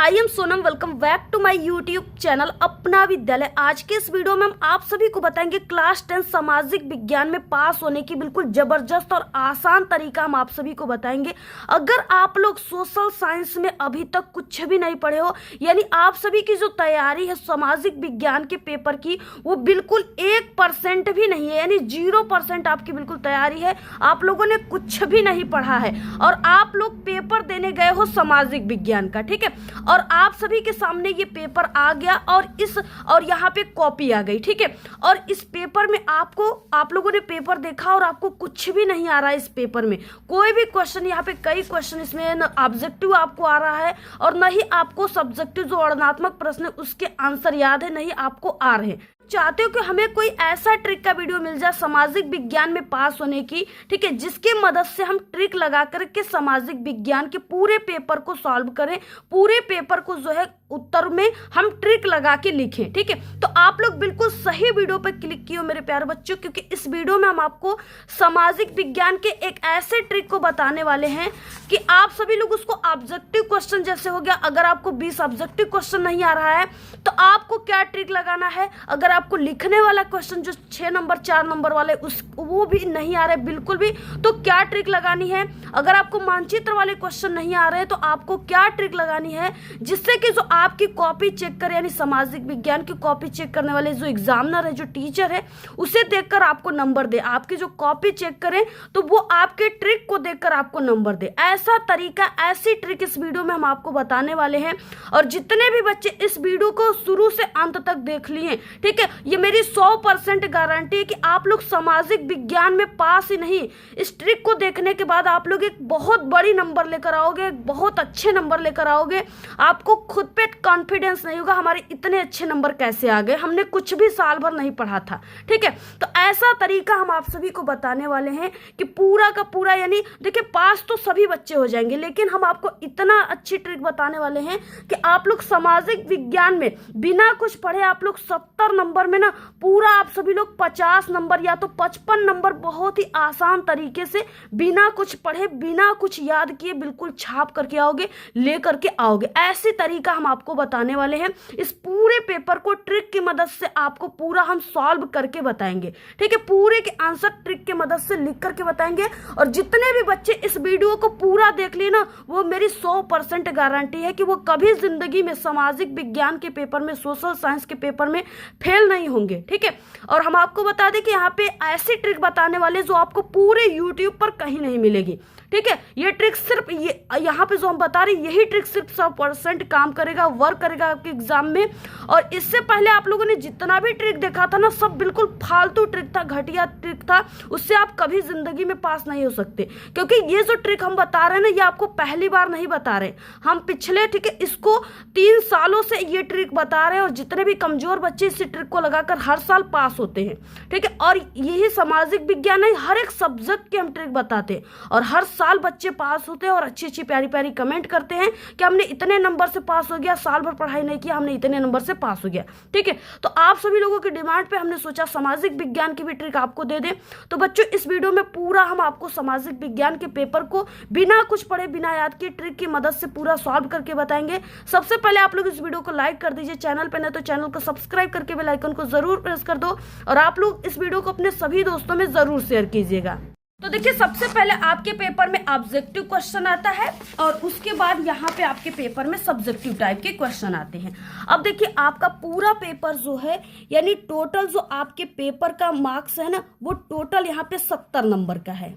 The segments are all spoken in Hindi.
I am Sonam, welcome back to my YouTube channel Apna Vidyalaya. आज के इस वीडियो में हम आप सभी को बताएंगे क्लास 10 सामाजिक विज्ञान में पास होने की बिल्कुल जबरदस्त और आसान तरीका हम आप सभी को बताएंगे। अगर आप लोग सोशल साइंस में अभी तक कुछ भी नहीं पढ़े हो, यानी आप सभी की जो तैयारी है सामाजिक विज्ञान के पेपर की वो बिल्कुल 1% भी नहीं है, यानी 0% आपकी बिल्कुल तैयारी है। आप लोगों ने कुछ भी नहीं पढ़ा है और आप लोग पेपर देने गए हो सामाजिक विज्ञान का, ठीक है। और आप सभी के सामने ये पेपर आ गया और यहाँ पे कॉपी आ गई, ठीक है। और इस पेपर में आप लोगों ने पेपर देखा और आपको कुछ भी नहीं आ रहा है। इस पेपर में कोई भी क्वेश्चन, यहाँ पे कई क्वेश्चन इसमें न ऑब्जेक्टिव आपको आ रहा है और न ही आपको सब्जेक्टिव जो वर्णनात्मक प्रश्न है उसके आंसर याद है, नहीं आपको आ रहे हैं। चाहते हो कि हमें कोई ऐसा ट्रिक का वीडियो मिल जाए सामाजिक विज्ञान में पास होने की, ठीक है, जिसके मदद से हम ट्रिक लगा करके सामाजिक विज्ञान के पूरे पेपर को सॉल्व करें, पूरे पेपर को जो है उत्तर में हम ट्रिक लगा के लिखें, ठीक है। तो आप लोग बिल्कुल सही वीडियो पर क्लिक किए मेरे प्यारे बच्चों, क्योंकि इस वीडियो में हम आपको सामाजिक विज्ञान के एक ऐसे ट्रिक को बताने वाले हैं कि आप सभी लोग उसको ऑब्जेक्टिव क्वेश्चन जैसे हो गया, अगर आपको 20 ऑब्जेक्टिव क्वेश्चन नहीं आ रहा है तो आपको क्या ट्रिक लगाना है। अगर आपको लिखने वाला क्वेश्चन जो 6 नंबर 4 नंबर वाले वो भी नहीं आ रहे बिल्कुल भी, तो क्या ट्रिक लगानी है। अगर आपको मानचित्र वाले क्वेश्चन नहीं आ रहे तो आपको क्या ट्रिक लगानी है, जिससे कि जो आपकी कॉपी चेक करे, यानी सामाजिक विज्ञान की कॉपी चेक करने वाले जो एग्जामिनर है, जो टीचर है, उसे देखकर आपको नंबर दे। आपकी जो कॉपी चेक करे तो वो आपके ट्रिक को देखकर आपको नंबर दे। ऐसा तरीका, ऐसी ट्रिक इस वीडियो में हम आपको बताने वाले हैं। और जितने भी बच्चे इस वीडियो को शुरू से अंत तक देख लिए, ठीक है, ये मेरी 100% गारंटी है कि आप लोग सामाजिक विज्ञान में पास ही नहीं, इस ट्रिक को देखने के बाद आप लोग एक बहुत बड़ी नंबर लेकर आओगे, बहुत अच्छे नंबर लेकर आओगे। आपको खुद पे कॉन्फिडेंस नहीं होगा हमारे इतने अच्छे नंबर कैसे आ गए, हमने कुछ भी साल भर नहीं पढ़ा था, ठीक है। तो ऐसा तरीका हम आप सभी को बताने वाले हैं कि पूरा का पूरा, यानी देखिए पास तो सभी बच्चे हो जाएंगे, लेकिन हम आपको इतना अच्छी ट्रिक बताने वाले हैं कि आप लोग सामाजिक विज्ञान में बिना कुछ पढ़े आप लोग 70 नंबर में ना पूरा आप सभी लोग 50 नंबर या तो 55 नंबर बहुत ही आसान तरीके से बिना कुछ पढ़े, बिना कुछ याद किए बिल्कुल छाप करके आओगे, ले करके आओगे। ऐसी तरीका हम आपको बताने वाले हैं। इस पूरे पेपर को ट्रिक की मदद से आपको पूरा हम सॉल्व करके बताएंगे, ठीक है। पूरे के आंसर ट्रिक की मदद से लिख करके बताएंगे। और जितने भी बच्चे इस वीडियो को पूरा देख लिए ना, वो मेरी 100% गारंटी है कि वो कभी जिंदगी में सामाजिक विज्ञान के पेपर में, सोशल साइंस के पेपर में फेल नहीं होंगे, ठीक है। और हम आपको बता दें कि यहाँ पे ऐसी ट्रिक बताने वाले जो आपको पूरे यूट्यूब पर कहीं नहीं मिलेगी, ठीक है। ये ट्रिक सिर्फ ये यहाँ पे जो हम बता रहे हैं, यही ट्रिक सिर्फ 100% काम करेगा, वर्क करेगा आपके एग्जाम में। और इससे पहले आप लोगों ने जितना भी ट्रिक देखा था ना, सब बिल्कुल फालतू ट्रिक था, घटिया ट्रिक था, उससे आप कभी जिंदगी में पास नहीं हो सकते। क्योंकि ये जो ट्रिक हम बता रहे हैं ना, ये आपको पहली बार नहीं बता रहे, हम पिछले, ठीक है, इसको 3 सालों से ये ट्रिक बता रहे हैं। और जितने भी कमजोर बच्चे इस ट्रिक को लगाकर हर साल पास होते हैं, ठीक है। और यही सामाजिक विज्ञान है, हर एक सब्जेक्ट की हम ट्रिक बताते हैं और हर साल बच्चे पास होते हैं और अच्छी अच्छी प्यारी प्यारी कमेंट करते हैं कि हमने इतने नंबर से पास हो गया, साल भर पढ़ाई नहीं किया, हमने इतने नंबर से पास हो गया, ठीक है। तो आप सभी लोगों की डिमांड पे हमने सोचा सामाजिक विज्ञान की भी ट्रिक आपको दे दें। तो बच्चों इस वीडियो में पूरा हम आपको सामाजिक विज्ञान के पेपर को बिना कुछ पढ़े, बिना याद किए ट्रिक की मदद से पूरा सॉल्व करके बताएंगे। सबसे पहले आप लोग इस वीडियो को लाइक कर दीजिए, चैनल पे नहीं तो चैनल को सब्सक्राइब करके बेल आइकन को जरूर प्रेस कर दो। और आप लोग इस वीडियो को अपने सभी दोस्तों में जरूर शेयर कीजिएगा। तो देखिए, सबसे पहले आपके पेपर में ऑब्जेक्टिव क्वेश्चन आता है और उसके बाद यहाँ पे आपके पेपर में सब्जेक्टिव टाइप के क्वेश्चन आते हैं। अब देखिए, आपका पूरा पेपर जो है, यानी टोटल जो आपके पेपर का मार्क्स है ना, वो टोटल यहाँ पे 70 नंबर का है।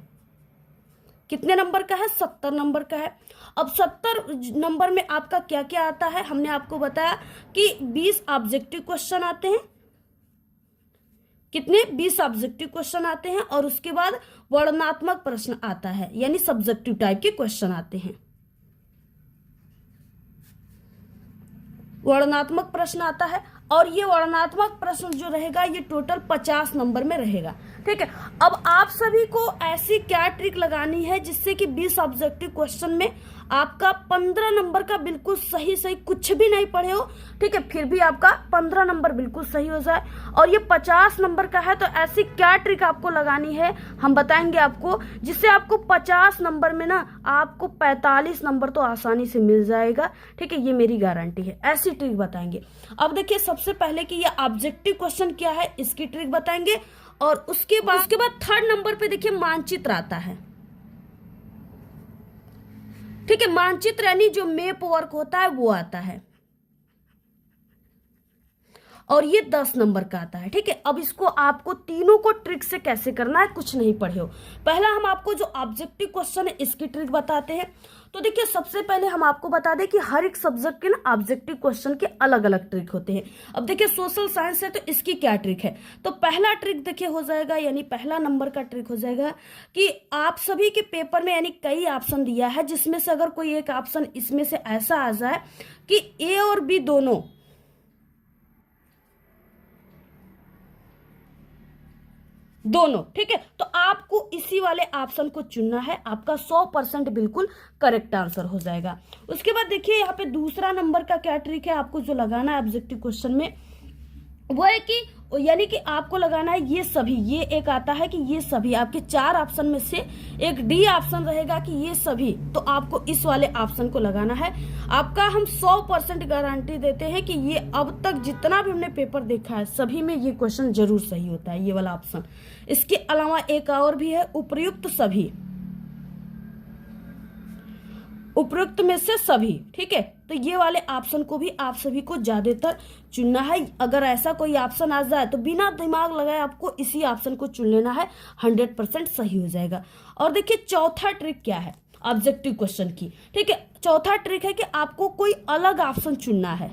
कितने नंबर का है? 70 नंबर का है। अब 70 नंबर में आपका क्या क्या आता है, हमने आपको बताया कि 20 ऑब्जेक्टिव क्वेश्चन आते हैं। कितने? 20 ऑब्जेक्टिव क्वेश्चन आते हैं और उसके बाद वर्णनात्मक प्रश्न आता है, यानी सब्जेक्टिव टाइप के क्वेश्चन आते हैं। वर्णनात्मक प्रश्न आता है और ये वर्णनात्मक प्रश्न जो रहेगा ये टोटल 50 नंबर में रहेगा, ठीक है। अब आप सभी को ऐसी क्या ट्रिक लगानी है जिससे कि 20 ऑब्जेक्टिव क्वेश्चन में आपका 15 नंबर का बिल्कुल सही सही, कुछ भी नहीं पढ़े हो, ठीक है, फिर भी आपका 15 नंबर बिल्कुल सही हो जाए। और ये 50 नंबर का है, तो ऐसी क्या ट्रिक आपको लगानी है हम बताएंगे आपको, जिससे आपको 50 नंबर में ना आपको 45 नंबर तो आसानी से मिल जाएगा, ठीक है, ये मेरी गारंटी है। ऐसी ट्रिक बताएंगे। अब देखिए सबसे पहले कि ये ऑब्जेक्टिव क्वेश्चन क्या है, इसकी ट्रिक बताएंगे। और उसके बाद थर्ड नंबर पे देखिए मानचित्र आता है, ठीक है, मानचित्र यानी जो मैप वर्क होता है वो आता है, और ये 10 नंबर का आता है, ठीक है। अब इसको आपको तीनों को ट्रिक से कैसे करना है, कुछ नहीं पढ़े हो। पहला हम आपको जो ऑब्जेक्टिव क्वेश्चन है इसकी ट्रिक बताते हैं। तो देखिए सबसे पहले हम आपको बता दें कि हर एक सब्जेक्ट के ना ऑब्जेक्टिव क्वेश्चन के अलग अलग ट्रिक होते हैं। अब देखिए सोशल साइंस है तो इसकी क्या ट्रिक है, तो पहला ट्रिक देखिए हो जाएगा, यानी पहला नंबर का ट्रिक हो जाएगा कि आप सभी के पेपर में यानी कई ऑप्शन दिया है, जिसमें से अगर कोई एक ऑप्शन इसमें से ऐसा आ जाए कि ए और बी दोनों, ठीक है, तो आपको इसी वाले ऑप्शन को चुनना है, आपका 100% बिल्कुल करेक्ट आंसर हो जाएगा। उसके बाद देखिए यहाँ पे दूसरा नंबर का क्या ट्रिक है आपको जो लगाना है ऑब्जेक्टिव क्वेश्चन में, वो है कि यानी कि आपको लगाना है ये सभी, ये एक आता है कि ये सभी, आपके 4 ऑप्शन में से एक डी ऑप्शन रहेगा कि ये सभी, तो आपको इस वाले ऑप्शन को लगाना है। आपका हम 100% गारंटी देते हैं कि ये अब तक जितना भी हमने पेपर देखा है सभी में ये क्वेश्चन जरूर सही होता है, ये वाला ऑप्शन। इसके अलावा एक और भी है, उपयुक्त सभी, उपयुक्त में से सभी, ठीक है, तो ये वाले ऑप्शन को भी आप सभी को ज्यादातर चुनना है। अगर ऐसा कोई ऑप्शन आ जाए तो बिना दिमाग लगाए आपको इसी ऑप्शन को चुन लेना है, 100% सही हो जाएगा। और देखिए चौथा ट्रिक क्या है ऑब्जेक्टिव क्वेश्चन की, ठीक है, चौथा ट्रिक है कि आपको कोई अलग ऑप्शन चुनना है।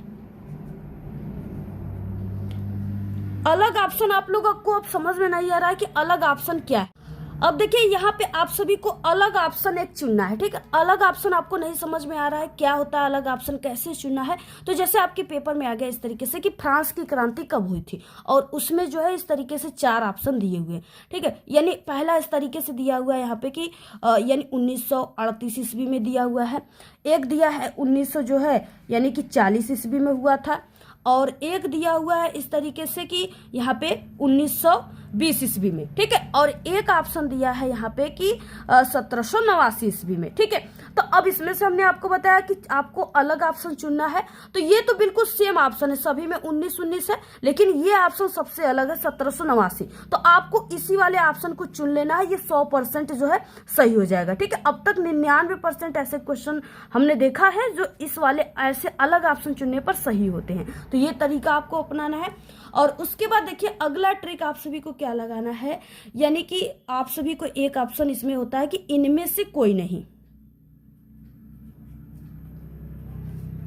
अलग ऑप्शन आप लोगों को अब समझ में नहीं आ रहा है कि अलग ऑप्शन क्या है। अब देखिए यहाँ पे आप सभी को अलग ऑप्शन एक चुनना है, ठीक है। अलग ऑप्शन आपको नहीं समझ में आ रहा है क्या होता है अलग ऑप्शन, कैसे चुनना है, तो जैसे आपके पेपर में आ गया इस तरीके से कि फ्रांस की क्रांति कब हुई थी, और उसमें जो है इस तरीके से 4 ऑप्शन दिए हुए हैं, ठीक है। यानी पहला इस तरीके से दिया हुआ है यहाँ पे कि यानी 1938 ईस्वी में दिया हुआ है, एक दिया है 1900 जो है यानी कि 40 ईस्वी में हुआ था, और एक दिया हुआ है इस तरीके से कि यहाँ पे 1920 ईस्वी में, ठीक है, और एक ऑप्शन दिया है यहाँ पे कि 1789 ईस्वी में, ठीक है। तो अब इसमें से हमने आपको बताया कि आपको अलग ऑप्शन चुनना है, तो ये तो बिल्कुल सेम ऑप्शन है, सभी में 1919 है, लेकिन ये ऑप्शन सबसे अलग है 1789, तो आपको इसी वाले ऑप्शन को चुन लेना है, ये 100% जो है सही हो जाएगा, ठीक है। अब तक 99% ऐसे क्वेश्चन हमने देखा है जो इस वाले ऐसे अलग ऑप्शन चुनने पर सही होते हैं, तो ये तरीका आपको अपनाना है। और उसके बाद देखिए अगला ट्रिक आप सभी को क्या लगाना है, यानी कि आप सभी को एक ऑप्शन इसमें होता है कि इनमें से कोई नहीं,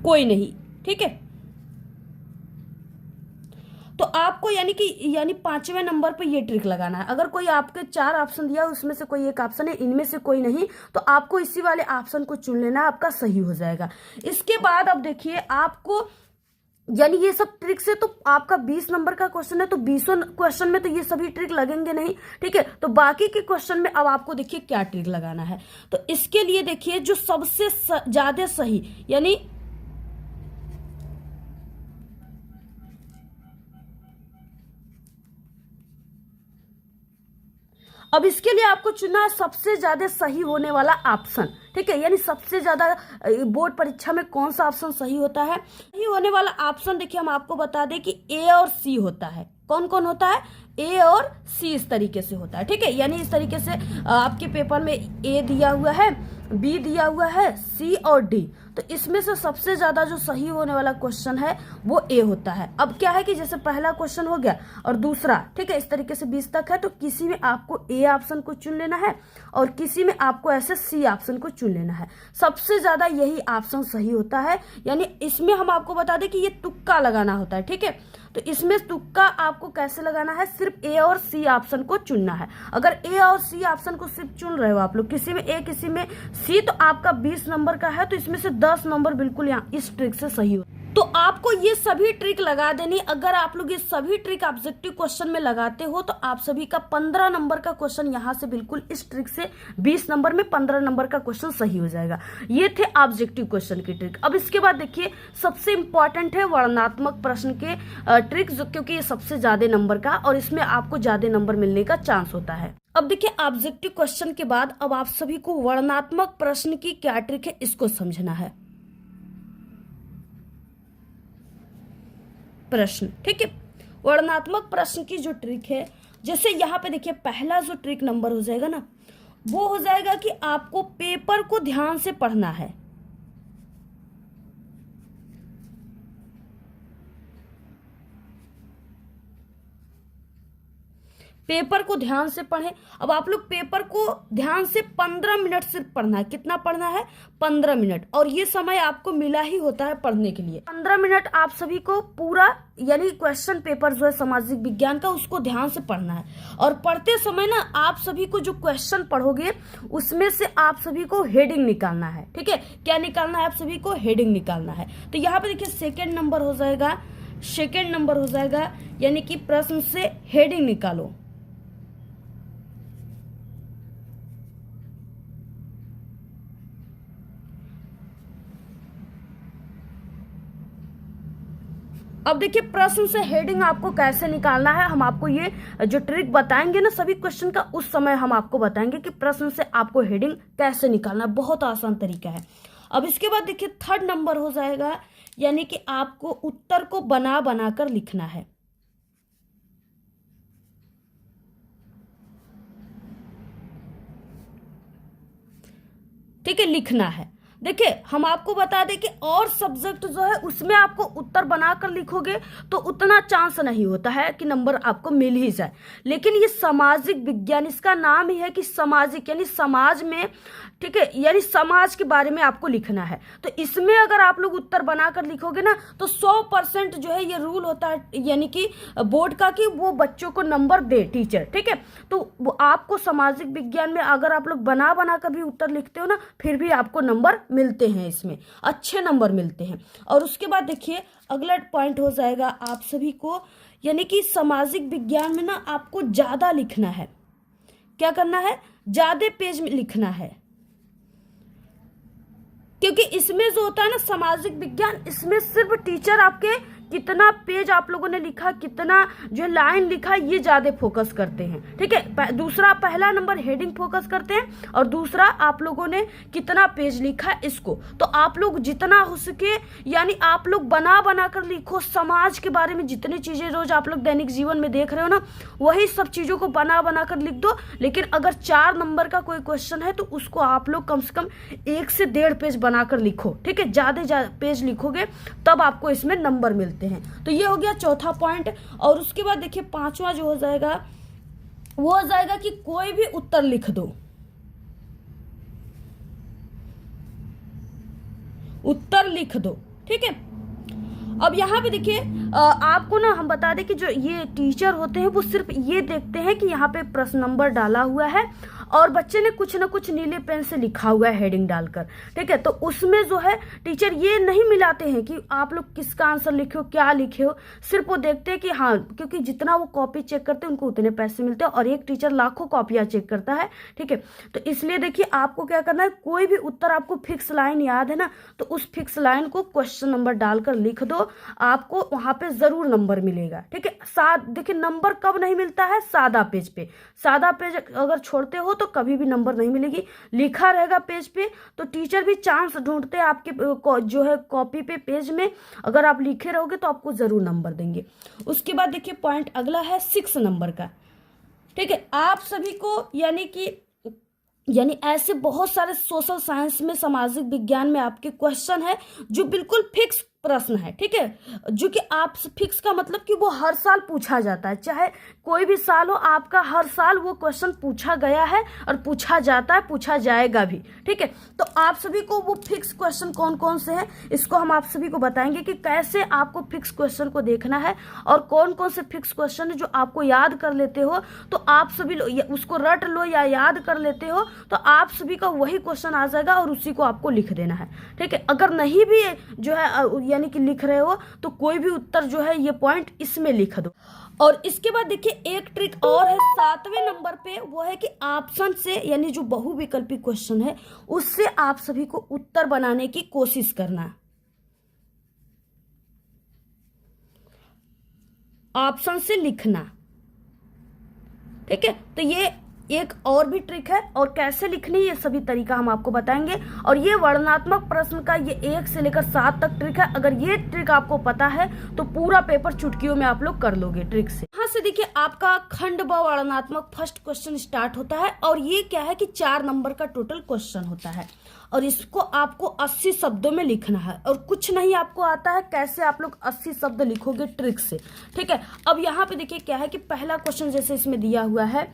कोई नहीं, ठीक है। तो आपको यानी 5वें नंबर पे ये ट्रिक लगाना है। अगर कोई आपके 4 ऑप्शन दिया उसमें से कोई एक ऑप्शन है, इनमें से कोई नहीं, तो आपको इसी वाले ऑप्शन को चुन लेना, आपका सही हो जाएगा। इसके बाद अब देखिए आपको यानी ये सब ट्रिक से तो आपका 20 नंबर का क्वेश्चन है, तो 20 क्वेश्चन में तो ये सभी ट्रिक लगेंगे नहीं, ठीक है। तो बाकी के क्वेश्चन में अब आपको देखिए क्या ट्रिक लगाना है, तो इसके लिए देखिए जो सबसे ज्यादा सही, यानी अब इसके लिए आपको चुनना है सबसे ज्यादा सही होने वाला ऑप्शन, ठीक है, यानी सबसे ज्यादा बोर्ड परीक्षा में कौन सा ऑप्शन सही होता है। सही होने वाला ऑप्शन देखिए हम आपको बता दें कि ए और सी होता है। कौन कौन होता है, ए और सी इस तरीके से होता है, ठीक है। यानी इस तरीके से आपके पेपर में ए दिया हुआ है, बी दिया हुआ है, सी और डी, तो इसमें से सबसे ज्यादा जो सही होने वाला क्वेश्चन है वो ए होता है। अब क्या है कि जैसे पहला क्वेश्चन हो गया और दूसरा, ठीक है, इस तरीके से 20 तक है, तो किसी में आपको ए ऑप्शन को चुन लेना है और किसी में आपको ऐसे सी ऑप्शन को चुन लेना है। सबसे ज्यादा यही ऑप्शन सही होता है, यानी इसमें हम आपको बता दें कि ये तुक्का लगाना होता है, ठीक है। तो इसमें तुक्का आपको कैसे लगाना है, सिर्फ ए और सी ऑप्शन को चुनना है। अगर ए और सी ऑप्शन को सिर्फ चुन रहे हो आप लोग, किसी में ए किसी में सी, तो आपका 20 नंबर का है, तो इसमें से 10 नंबर बिल्कुल यहाँ इस ट्रिक से सही हो। तो आपको ये सभी ट्रिक लगा देनी। अगर आप लोग ये सभी ट्रिक ऑब्जेक्टिव क्वेश्चन में लगाते हो तो आप सभी का 15 नंबर का क्वेश्चन यहां से बिल्कुल इस ट्रिक से 20 नंबर में 15 नंबर का क्वेश्चन सही हो जाएगा। ये थे ऑब्जेक्टिव क्वेश्चन की ट्रिक। अब इसके बाद देखिए सबसे इंपॉर्टेंट है वर्णनात्मक प्रश्न के ट्रिक, क्योंकि ये सबसे ज्यादा नंबर का और इसमें आपको ज्यादा नंबर मिलने का चांस होता है। अब देखिए ऑब्जेक्टिव क्वेश्चन के बाद अब आप सभी को वर्णनात्मक प्रश्न की क्या ट्रिक है इसको समझना है। प्रश्न, ठीक है, वर्णनात्मक प्रश्न की जो ट्रिक है, जैसे यहाँ पे देखिए पहला जो ट्रिक नंबर हो जाएगा ना, वो हो जाएगा कि आपको पेपर को ध्यान से पढ़ना है। पेपर को ध्यान से पढ़ें। अब आप लोग पेपर को ध्यान से 15 मिनट सिर्फ पढ़ना है। कितना पढ़ना है? 15 मिनट। और ये समय आपको मिला ही होता है पढ़ने के लिए। 15 मिनट आप सभी को पूरा यानी क्वेश्चन पेपर जो है सामाजिक विज्ञान का उसको ध्यान से पढ़ना है। और पढ़ते समय ना आप सभी को जो क्वेश्चन पढ़ोगे उसमें से आप सभी को हेडिंग निकालना है। ठीक है, क्या निकालना है? आप सभी को हेडिंग निकालना है। तो यहाँ पे देखिए सेकेंड नंबर हो जाएगा यानी कि प्रश्न से हेडिंग निकालो। अब देखिए प्रश्न से हेडिंग आपको कैसे निकालना है, हम आपको ये जो ट्रिक बताएंगे ना सभी क्वेश्चन का, उस समय हम आपको बताएंगे कि प्रश्न से आपको हेडिंग कैसे निकालना है। बहुत आसान तरीका है। अब इसके बाद देखिए थर्ड नंबर हो जाएगा यानी कि आपको उत्तर को बना बना कर लिखना है। ठीक है, लिखना है। देखिए हम आपको बता दें कि और सब्जेक्ट जो है उसमें आपको उत्तर बनाकर लिखोगे तो उतना चांस नहीं होता है कि नंबर आपको मिल ही जाए, लेकिन ये सामाजिक विज्ञान, इसका नाम ही है कि सामाजिक यानी समाज में, ठीक है, यानी समाज के बारे में आपको लिखना है। तो इसमें अगर आप लोग उत्तर बनाकर लिखोगे ना तो 100% जो है ये रूल होता है यानी कि बोर्ड का कि वो बच्चों को नंबर दे टीचर। ठीक है, तो वो आपको सामाजिक विज्ञान में अगर आप लोग बना बना कर भी उत्तर लिखते हो ना फिर भी आपको नंबर मिलते हैं, इसमें अच्छे नंबर मिलते हैं। और उसके बाद देखिए अगला पॉइंट हो जाएगा आप सभी को यानी कि सामाजिक विज्ञान में ना आपको ज्यादा लिखना है। क्या करना है? ज्यादा पेज में लिखना है, क्योंकि इसमें जो होता है ना सामाजिक विज्ञान, इसमें सिर्फ टीचर आपके कितना पेज आप लोगों ने लिखा, कितना जो लाइन लिखा, ये ज्यादा फोकस करते हैं। ठीक है, दूसरा पहला नंबर हेडिंग फोकस करते हैं और दूसरा आप लोगों ने कितना पेज लिखा इसको। तो आप लोग जितना हो सके यानी आप लोग बना बना कर लिखो। समाज के बारे में जितनी चीजें रोज आप लोग दैनिक जीवन में देख रहे हो ना वही सब चीजों को बना बना कर लिख दो। लेकिन अगर 4 नंबर का कोई क्वेश्चन है तो उसको आप लोग कम से कम 1 से 1.5 पेज बनाकर लिखो। ठीक है, ज्यादा पेज लिखोगे तब आपको इसमें नंबर मिलते हैं। तो ये हो गया चौथा पॉइंट। और उसके बाद देखिए पांचवा जो हो जाएगा वो हो जाएगा कि कोई भी उत्तर लिख दो। उत्तर लिख दो। ठीक है, अब यहाँ पे देखिए आपको ना हम बता दें कि जो ये टीचर होते हैं वो सिर्फ ये देखते हैं कि यहाँ पे प्रश्न नंबर डाला हुआ है और बच्चे ने कुछ ना कुछ नीले पेन से लिखा हुआ है हेडिंग डालकर। ठीक है, तो उसमें जो है टीचर ये नहीं मिलाते हैं कि आप लोग किसका आंसर लिखे हो, क्या लिखे हो। सिर्फ वो देखते हैं कि हाँ, क्योंकि जितना वो कॉपी चेक करते हैं उनको उतने पैसे मिलते हैं और एक टीचर लाखों कॉपियां चेक करता है। ठीक है, तो इसलिए देखिए आपको क्या करना है, कोई भी उत्तर आपको फिक्स लाइन याद है ना तो उस फिक्स लाइन को क्वेश्चन नंबर डालकर लिख दो, आपको वहां पे जरूर नंबर मिलेगा। ठीक है, देखिए नंबर कब नहीं मिलता है? सादा पेज पे। सादा पेज अगर छोड़ते हो तो कभी भी नंबर नहीं मिलेगी। लिखा रहेगा पेज पे तो टीचर भी चांस ढूंढते हैं आपके जो है कॉपी पे पेज में, अगर आप लिखे रहोगे तो आपको जरूर नंबर देंगे। उसके बाद देखिए पॉइंट अगला है 6 नंबर का। ठीक है, आप सभी को यानी ऐसे बहुत सारे सोशल साइंस में, सामाजिक विज्ञान में आपके क्वेश्चन है जो बिल्कुल फिक्स प्रश्न है। ठीक है, जो कि आप फिक्स का मतलब कि वो हर साल पूछा जाता है, चाहे कोई भी साल हो, आपका हर साल वो क्वेश्चन पूछा गया है और पूछा जाता है, पूछा जाएगा भी। ठीक है, तो आप सभी को वो फिक्स क्वेश्चन कौन कौन से हैं इसको हम आप सभी को बताएंगे कि कैसे आपको फिक्स क्वेश्चन को देखना है और कौन कौन से फिक्स क्वेश्चन है जो आपको याद कर लेते हो तो आप सभी उसको रट लो या याद कर लेते हो तो आप सभी का वही क्वेश्चन आ जाएगा और उसी को आपको लिख देना है। ठीक है, अगर नहीं भी जो है यानी कि लिख रहे हो तो कोई भी उत्तर जो है ये पॉइंट इसमें लिख दो। और इसके बाद देखिए एक ट्रिक और है 7वें नंबर पे, वो है कि ऑप्शन से यानी जो बहुविकल्पी क्वेश्चन है उससे आप सभी को उत्तर बनाने की कोशिश करना। ऑप्शन से लिखना, ठीक है। तो ये एक और भी ट्रिक है, और कैसे लिखनी ये सभी तरीका हम आपको बताएंगे। और ये वर्णनात्मक प्रश्न का ये 1 से लेकर 7 तक ट्रिक है। अगर ये ट्रिक आपको पता है तो पूरा पेपर चुटकियों में आप लोग कर लोगे ट्रिक से। यहाँ से देखिए आपका खंड व वर्णनात्मक फर्स्ट क्वेश्चन स्टार्ट होता है, और ये क्या है कि 4 नंबर का टोटल क्वेश्चन होता है, और इसको आपको 80 शब्दों में लिखना है। और कुछ नहीं आपको आता है कैसे आप लोग 80 शब्द लिखोगे ट्रिक से, ठीक है। अब यहाँ पे देखिए क्या है कि पहला क्वेश्चन जैसे इसमें दिया हुआ है,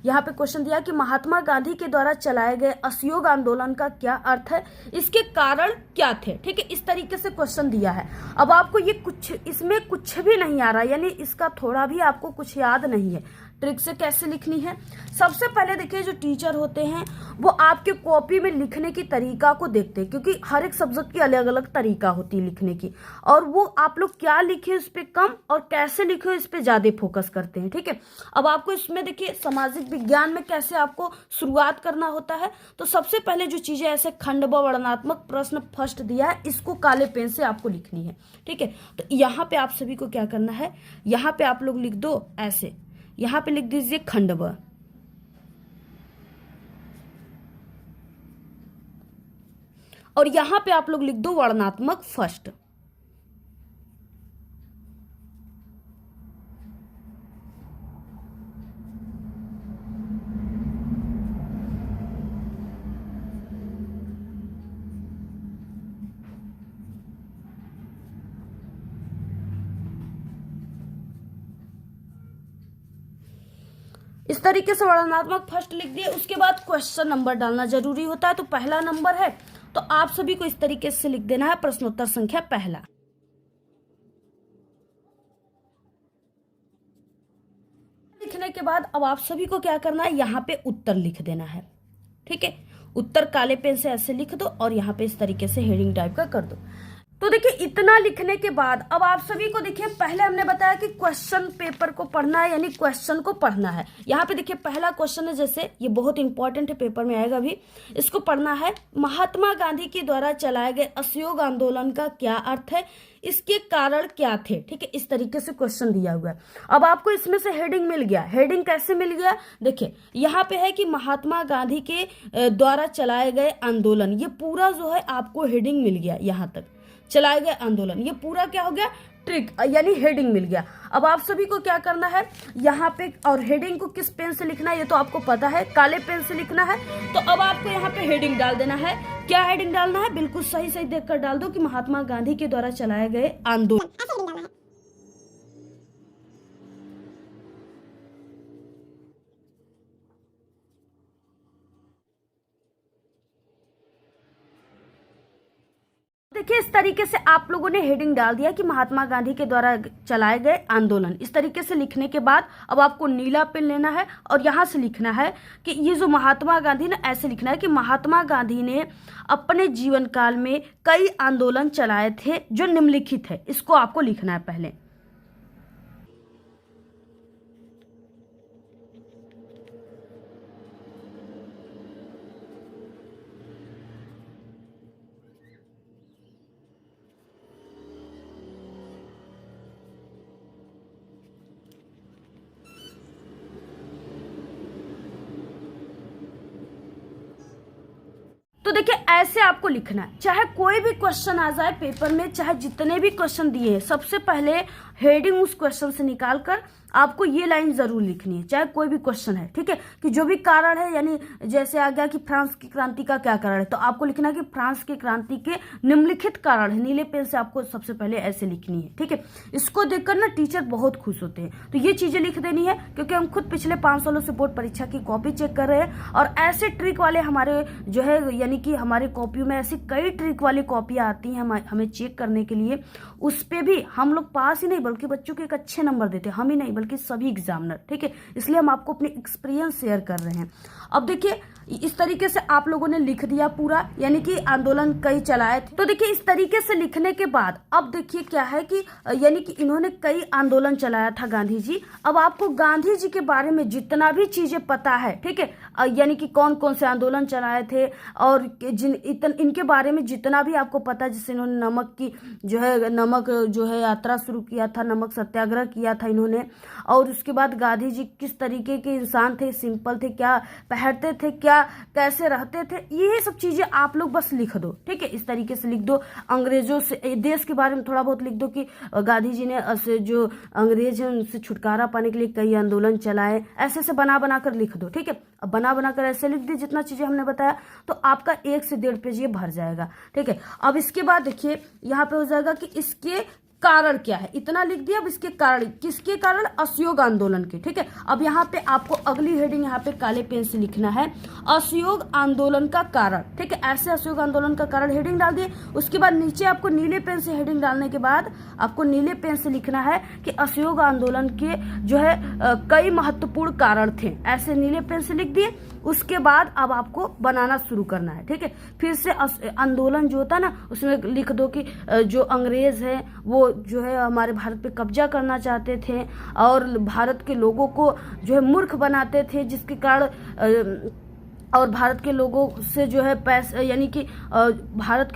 यहाँ पे क्वेश्चन दिया कि महात्मा गांधी के द्वारा चलाए गए असहयोग आंदोलन का क्या अर्थ है, इसके कारण क्या थे, ठीक है। इस तरीके से क्वेश्चन दिया है। अब आपको ये कुछ इसमें कुछ भी नहीं आ रहा, यानी इसका थोड़ा भी आपको कुछ याद नहीं है। ट्रिक से कैसे लिखनी है, सबसे पहले देखिए जो टीचर होते हैं वो आपके कॉपी में लिखने की तरीका को देखते हैं, क्योंकि हर एक सब्जेक्ट की अलग अलग तरीका होती है लिखने की, और वो आप लोग क्या लिखे उस पर कम और कैसे लिखे इस पे ज्यादा फोकस करते हैं, ठीक है। अब आपको इसमें देखिए सामाजिक विज्ञान में कैसे आपको शुरुआत करना होता है। तो सबसे पहले जो चीजें ऐसे खंड व वर्णनात्मक प्रश्न फर्स्ट दिया है, इसको काले पेन से आपको लिखनी है, ठीक है। तो यहाँ पे आप सभी को क्या करना है, यहाँ पे आप लोग लिख दो ऐसे, यहां पे लिख दीजिए खंडव, और यहां पे आप लोग लिख दो वर्णनात्मक फर्स्ट। इस तरीके से वर्णनात्मक फर्स्ट लिख दिए। उसके बाद क्वेश्चन नंबर डालना जरूरी होता है। तो पहला नंबर है तो आप सभी को इस तरीके से लिख देना है प्रश्नोत्तर संख्या पहला। लिखने के बाद अब आप सभी को क्या करना है, यहाँ पे उत्तर लिख देना है, ठीक है। उत्तर काले पेन से ऐसे लिख दो और यहाँ पे इस तरीके से हेडिंग टाइप का कर दो। तो देखिए इतना लिखने के बाद अब आप सभी को देखिए पहले हमने बताया कि क्वेश्चन पेपर को पढ़ना है, यानी क्वेश्चन को पढ़ना है। यहाँ पे देखिए पहला क्वेश्चन है, जैसे ये बहुत इंपॉर्टेंट है, पेपर में आएगा भी, इसको पढ़ना है। महात्मा गांधी के द्वारा चलाए गए असहयोग आंदोलन का क्या अर्थ है, इसके कारण क्या थे, ठीक है। इस तरीके से क्वेश्चन दिया हुआ है। अब आपको इसमें से हेडिंग मिल गया। हेडिंग कैसे मिल गया, देखिए यहाँ पे है कि महात्मा गांधी के द्वारा चलाए गए आंदोलन, ये पूरा जो है आपको हेडिंग मिल गया। यहाँ तक चलाए गए आंदोलन, ये पूरा क्या हो गया, ट्रिक यानी हेडिंग मिल गया। अब आप सभी को क्या करना है यहाँ पे, और हेडिंग को किस पेन से लिखना है ये तो आपको पता है, काले पेन से लिखना है। तो अब आपको यहाँ पे हेडिंग डाल देना है। क्या हेडिंग डालना है, बिल्कुल सही सही देखकर डाल दो कि महात्मा गांधी के द्वारा चलाए गए आंदोलन। देखिए इस तरीके से आप लोगों ने हेडिंग डाल दिया कि महात्मा गांधी के द्वारा चलाए गए आंदोलन। इस तरीके से लिखने के बाद अब आपको नीला पेन लेना है और यहाँ से लिखना है कि ये जो महात्मा गांधी ने, ऐसे लिखना है कि महात्मा गांधी ने अपने जीवन काल में कई आंदोलन चलाए थे जो निम्नलिखित है। इसको आपको लिखना है पहले। तो देखिए ऐसे आपको लिखना है, चाहे कोई भी क्वेश्चन आ जाए पेपर में, चाहे जितने भी क्वेश्चन दिए हैं, सबसे पहले हेडिंग उस क्वेश्चन से निकालकर आपको ये लाइन जरूर लिखनी है, चाहे कोई भी क्वेश्चन है, ठीक है। कि जो भी कारण है, यानी जैसे आ गया कि फ्रांस की क्रांति का क्या कारण है, तो आपको लिखना है कि फ्रांस की क्रांति के निम्नलिखित कारण है। नीले पेन से आपको सबसे पहले ऐसे लिखनी है, ठीक है। इसको देखकर ना टीचर बहुत खुश होते हैं। तो ये चीजें लिख देनी है, क्योंकि हम खुद पिछले 5 सालों से बोर्ड परीक्षा की कॉपी चेक कर रहे हैं, और ऐसे ट्रिक वाले हमारे जो है, यानी कि हमारे कॉपियों में ऐसी कई ट्रिक वाली कॉपियां आती हैं हमें चेक करने के लिए। उस पे भी हम लोग पास ही नहीं बल्कि बच्चों को एक अच्छे नंबर देते हैं, हम ही नहीं बल्कि सभी एग्जामिनर, ठीक है। इसलिए हम आपको अपनी एक्सपीरियंस शेयर कर रहे हैं। अब देखिए इस तरीके से आप लोगों ने लिख दिया पूरा, यानी कि आंदोलन कई चलाए थे। तो देखिए इस तरीके से लिखने के बाद अब देखिए क्या है कि यानी कि इन्होंने कई आंदोलन चलाया था गांधी जी। अब आपको गांधी जी के बारे में जितना भी चीजें पता है, ठीक है, यानी कि कौन कौन से आंदोलन चलाए थे और इनके बारे में जितना भी आपको पता है, जैसे इन्होंने नमक जो है यात्रा शुरू किया था, नमक सत्याग्रह किया था इन्होंने, और उसके बाद गांधी जी किस तरीके के इंसान थे, सिंपल थे, क्या पहनते थे, क्या कैसे रहते थे, ये सब चीजें आप लोग बस लिख दो, ठीक है। इस तरीके से लिख दो। अंग्रेजों से, देश के बारे में थोड़ा बहुत लिख दो कि गांधी जी ने जो अंग्रेज हैं उनसे छुटकारा पाने के लिए कई आंदोलन चलाए, ऐसे ऐसे बना कर लिख दो, ठीक है। अब बना कर ऐसे लिख दी जितना चीजें हमने बताया, तो आपका 1 से 1.5 पेज ये भर जाएगा, ठीक है। अब इसके बाद देखिए यहाँ पे हो जाएगा कि इसके कारण क्या है, इतना लिख दिया। अब इसके कारण, किसके कारण, असहयोग आंदोलन के, ठीक है। अब यहाँ पे आपको अगली हेडिंग यहाँ पे काले पेन से लिखना है, असहयोग आंदोलन का कारण, ठीक है। ऐसे असहयोग आंदोलन का कारण हेडिंग डाल दिए। उसके बाद नीचे आपको नीले पेन से हेडिंग डालने के बाद आपको नीले पेन से लिखना है कि असहयोग आंदोलन के जो है कई महत्वपूर्ण कारण थे, ऐसे नीले पेन से लिख दिए। उसके बाद अब आपको बनाना शुरू करना है, ठीक है। फिर से आंदोलन जो होता है ना, उसमें लिख दो कि जो अंग्रेज है वो जो है हमारे भारत पे कब्जा करना चाहते थे और भारत के लोगों को जो है मूर्ख बनाते थे, जिसके कारण और भारत के लोगों से जो है पैसे, यानी कि भारत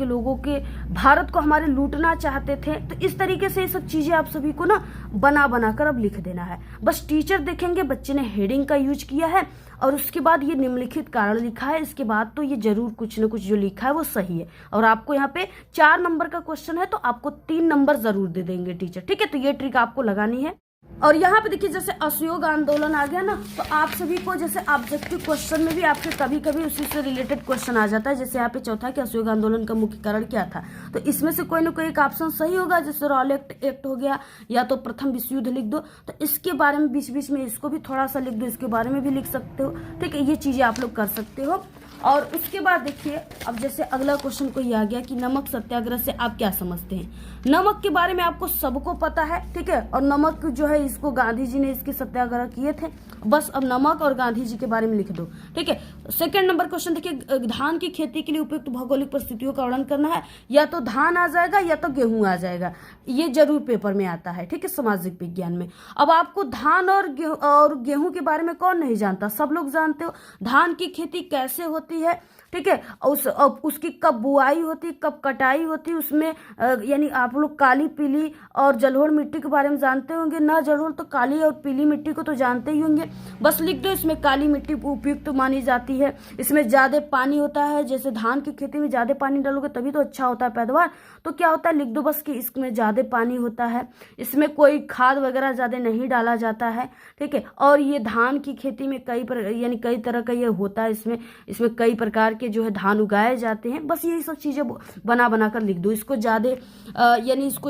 को हमारे लूटना चाहते थे। तो इस तरीके से ये सब चीजें आप सभी को ना बना कर अब लिख देना है। बस टीचर देखेंगे बच्चे ने हेडिंग का यूज किया है और उसके बाद ये निम्नलिखित कारण लिखा है, इसके बाद तो ये जरूर कुछ न कुछ जो लिखा है वो सही है। और आपको यहाँ पे 4 नंबर का क्वेश्चन है तो आपको 3 नंबर जरूर दे देंगे टीचर, ठीक है। तो ये ट्रिक आपको लगानी है। और यहाँ पे देखिए जैसे असहयोग आंदोलन आ गया ना, तो आप सभी को जैसे ऑब्जेक्टिव क्वेश्चन में भी आपके कभी कभी उसी से रिलेटेड क्वेश्चन आ जाता है। जैसे यहाँ पे चौथा कि असहयोग आंदोलन का मुख्य कारण क्या था, तो इसमें से कोई ना कोई एक ऑप्शन सही होगा। जैसे रॉल एक्ट हो गया, या तो प्रथम विश्व युद्ध लिख दो, तो इसके बारे में बीच बीच में इसको भी थोड़ा सा लिख दो, इसके बारे में भी लिख सकते हो, ठीक है। ये चीजें आप लोग कर सकते हो। और उसके बाद देखिए अब जैसे अगला क्वेश्चन कोई आ गया कि नमक सत्याग्रह से आप क्या समझते हैं। नमक के बारे में आपको सबको पता है, ठीक है। और नमक जो है इसको गांधी जी ने इसके सत्याग्रह किए थे। बस अब नमक और गांधी जी के बारे में लिख दो, ठीक है। सेकंड नंबर क्वेश्चन देखिए, धान की खेती के लिए उपयुक्त भौगोलिक परिस्थितियों का वर्णन करना है। या तो धान आ जाएगा या तो गेहूं आ जाएगा, ये जरूर पेपर में आता है, ठीक है, सामाजिक विज्ञान में। अब आपको धान और गेहूं के बारे में कौन नहीं जानता, सब लोग जानते हो। धान की खेती कैसे होती है, ठीक है, उसकी कब बुआई होती, कब कटाई होती, उसमें यानी आप लोग काली पीली और जलोढ़ मिट्टी के बारे में जानते होंगे ना। जलोढ़ तो काली और पीली मिट्टी को तो जानते ही होंगे। बस लिख दो इसमें काली मिट्टी उपयुक्त मानी जाती है, इसमें ज्यादा पानी होता है। जैसे धान की खेती में ज्यादा पानी डालोगे तभी तो अच्छा होता है पैदावार, तो क्या होता है लिख दो बस कि इसमें ज्यादा पानी होता है, इसमें कोई खाद वगैरह ज्यादा नहीं डाला जाता है, ठीक है। और ये धान की खेती में कई तरह का ये होता है, इसमें कई प्रकार के जो है धान उगाए जाते हैं। बस यही सब चीजें बना कर लिख दो। इसको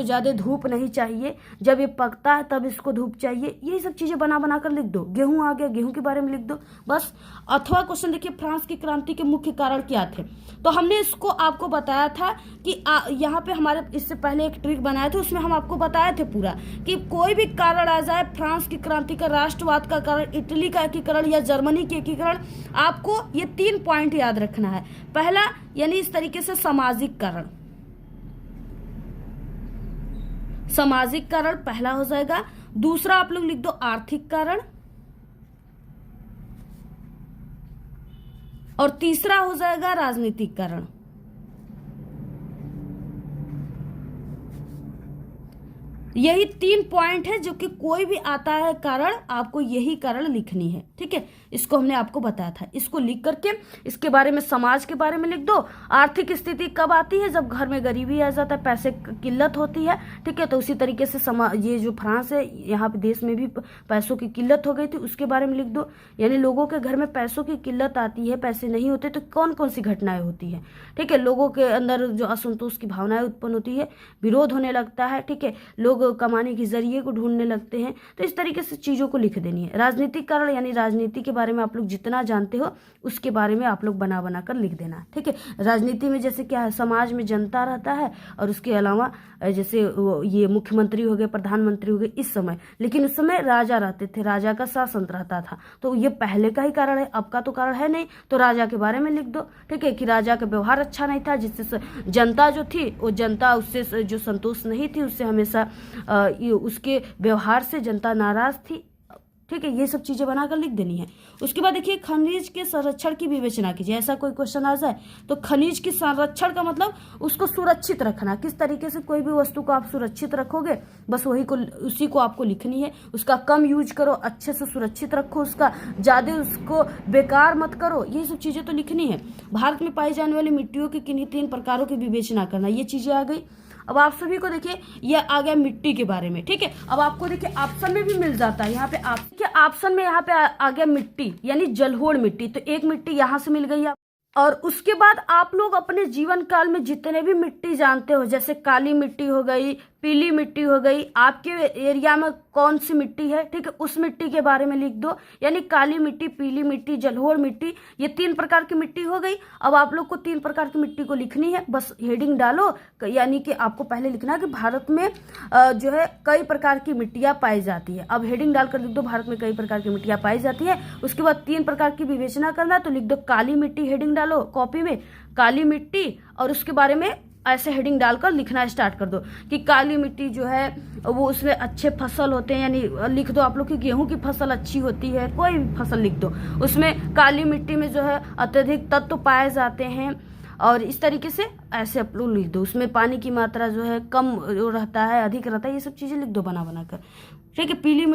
ज्यादा धूप नहीं चाहिए, जब ये पकता है तब इसको धूप चाहिए, यही सब चीजें बना कर लिख दो। गेहूं आ गया, गेहूं के बारे में लिख दो बस। अथवा क्वेश्चन देखिए, फ्रांस की क्रांति के मुख्य कारण क्या थे। तो हमने इसको आपको बताया था कि यहाँ पे हमारे इससे पहले एक ट्रिक बनाए थे, उसमें हम आपको बताए थे पूरा कि कोई भी कारण आ जाए, फ्रांस की क्रांति का, राष्ट्रवाद का कारण, इटली का एकीकरण या जर्मनी के एकीकरण, आपको ये 3 पॉइंट याद रखना है। पहला यानी इस तरीके से सामाजिक कारण पहला हो जाएगा। दूसरा आप लोग लिख दो आर्थिक कारण, और तीसरा हो जाएगा राजनीतिक कारण। यही 3 पॉइंट है जो कि कोई भी आता है कारण, आपको यही कारण लिखनी है, ठीक है। इसको हमने आपको बताया था। इसको लिख करके इसके बारे में, समाज के बारे में लिख दो। आर्थिक स्थिति कब आती है, जब घर में गरीबी आ जाता है, पैसे की किल्लत होती है, ठीक है। तो उसी तरीके से ये जो फ्रांस है, यहाँ पे देश में भी पैसों की किल्लत हो गई थी, उसके बारे में लिख दो। यानी लोगों के घर में पैसों की किल्लत आती है, पैसे नहीं होते तो कौन कौन सी घटनाएं होती है, ठीक है। लोगों के अंदर जो असंतोष की भावनाएं उत्पन्न होती है, विरोध होने लगता है, ठीक है। लोग कमाने के जरिए को ढूंढने लगते हैं। तो इस तरीके से चीज़ों को लिख देनी है। राजनीतिक कारण यानी राजनीति के बारे में आप लोग जितना जानते हो उसके बारे में आप लोग बना बना कर लिख देना, ठीक है। राजनीति में जैसे क्या है, समाज में जनता रहता है और उसके अलावा जैसे ये मुख्यमंत्री हो गए, प्रधानमंत्री हो गए इस समय, लेकिन उस समय राजा रहते थे, राजा का शासन रहता था। तो ये पहले का ही कारण है, अब का तो कारण है नहीं। तो राजा के बारे में लिख दो, ठीक है, कि राजा का व्यवहार अच्छा नहीं था, जिससे जनता जो थी वो जनता उससे जो संतुष्ट नहीं थी, उससे हमेशा उसके व्यवहार से जनता नाराज थी, ठीक है। ये सब चीजें बनाकर लिख देनी है। उसके बाद देखिए खनिज के संरक्षण की विवेचना कीजिए। ऐसा कोई क्वेश्चन आ जाए तो खनिज के संरक्षण का मतलब उसको सुरक्षित रखना, किस तरीके से कोई भी वस्तु को आप सुरक्षित रखोगे, बस उसी को आपको लिखनी है। उसका कम यूज करो, अच्छे से सुरक्षित रखो, उसका ज्यादा उसको बेकार मत करो, ये सब चीजें तो लिखनी है। भारत में पाई जाने वाली मिट्टियों की किन्हीं 3 प्रकारों की विवेचना करना, ये चीजें आ गई। अब आप सभी को देखिए ये आ गया मिट्टी के बारे में, ठीक है। अब आपको देखिए ऑप्शन में भी मिल जाता है, यहाँ पे ऑप्शन में यहाँ पे आ गया मिट्टी यानी जलोढ़ मिट्टी, तो एक मिट्टी यहाँ से मिल गई आप। और उसके बाद आप लोग अपने जीवन काल में जितने भी मिट्टी जानते हो, जैसे काली मिट्टी हो गई, पीली मिट्टी हो गई, आपके एरिया में कौन सी मिट्टी है, ठीक है, उस मिट्टी के बारे में लिख दो। यानी काली मिट्टी, पीली मिट्टी, जलोढ़ मिट्टी, ये 3 प्रकार की मिट्टी हो गई। अब आप लोग को 3 प्रकार की मिट्टी को लिखनी है, बस हेडिंग डालो। यानी कि आपको पहले लिखना है कि भारत में जो है कई प्रकार की मिट्टियां पाई जाती है। अब हेडिंग डालकर लिख दो भारत में कई प्रकार की मिट्टियां पाई जाती है। उसके बाद 3 प्रकार की विवेचना करना, तो लिख दो काली मिट्टी, हेडिंग डालो कॉपी में काली मिट्टी, और उसके बारे में ऐसे हेडिंग डालकर लिखना स्टार्ट कर दो कि काली मिट्टी जो है वो उसमें अच्छे फसल होते हैं। यानी लिख दो आप लोग की गेहूं की फसल अच्छी होती है, कोई भी फसल लिख दो, उसमें काली मिट्टी में जो है अत्यधिक तत्व पाए जाते हैं, और इस तरीके से ऐसे आप लोग लिख दो। उसमें पानी की मात्रा जो है कम रहता है, अधिक रहता है, ये सब चीजें लिख दो बना बना कर, ठीक है। पीली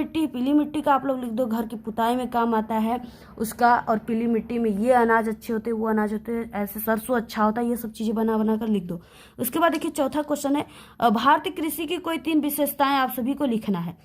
मिट्टी का आप लोग लिख दो, घर की पुताई में काम आता है उसका, और पीली मिट्टी में ये अनाज अच्छे होते हैं, वो अनाज होते हैं, ऐसे सरसों अच्छा होता है, ये सब चीजें बना बना कर लिख दो। उसके बाद देखिए चौथा क्वेश्चन है भारतीय कृषि की कोई 3 विशेषताएं आप सभी को लिखना है।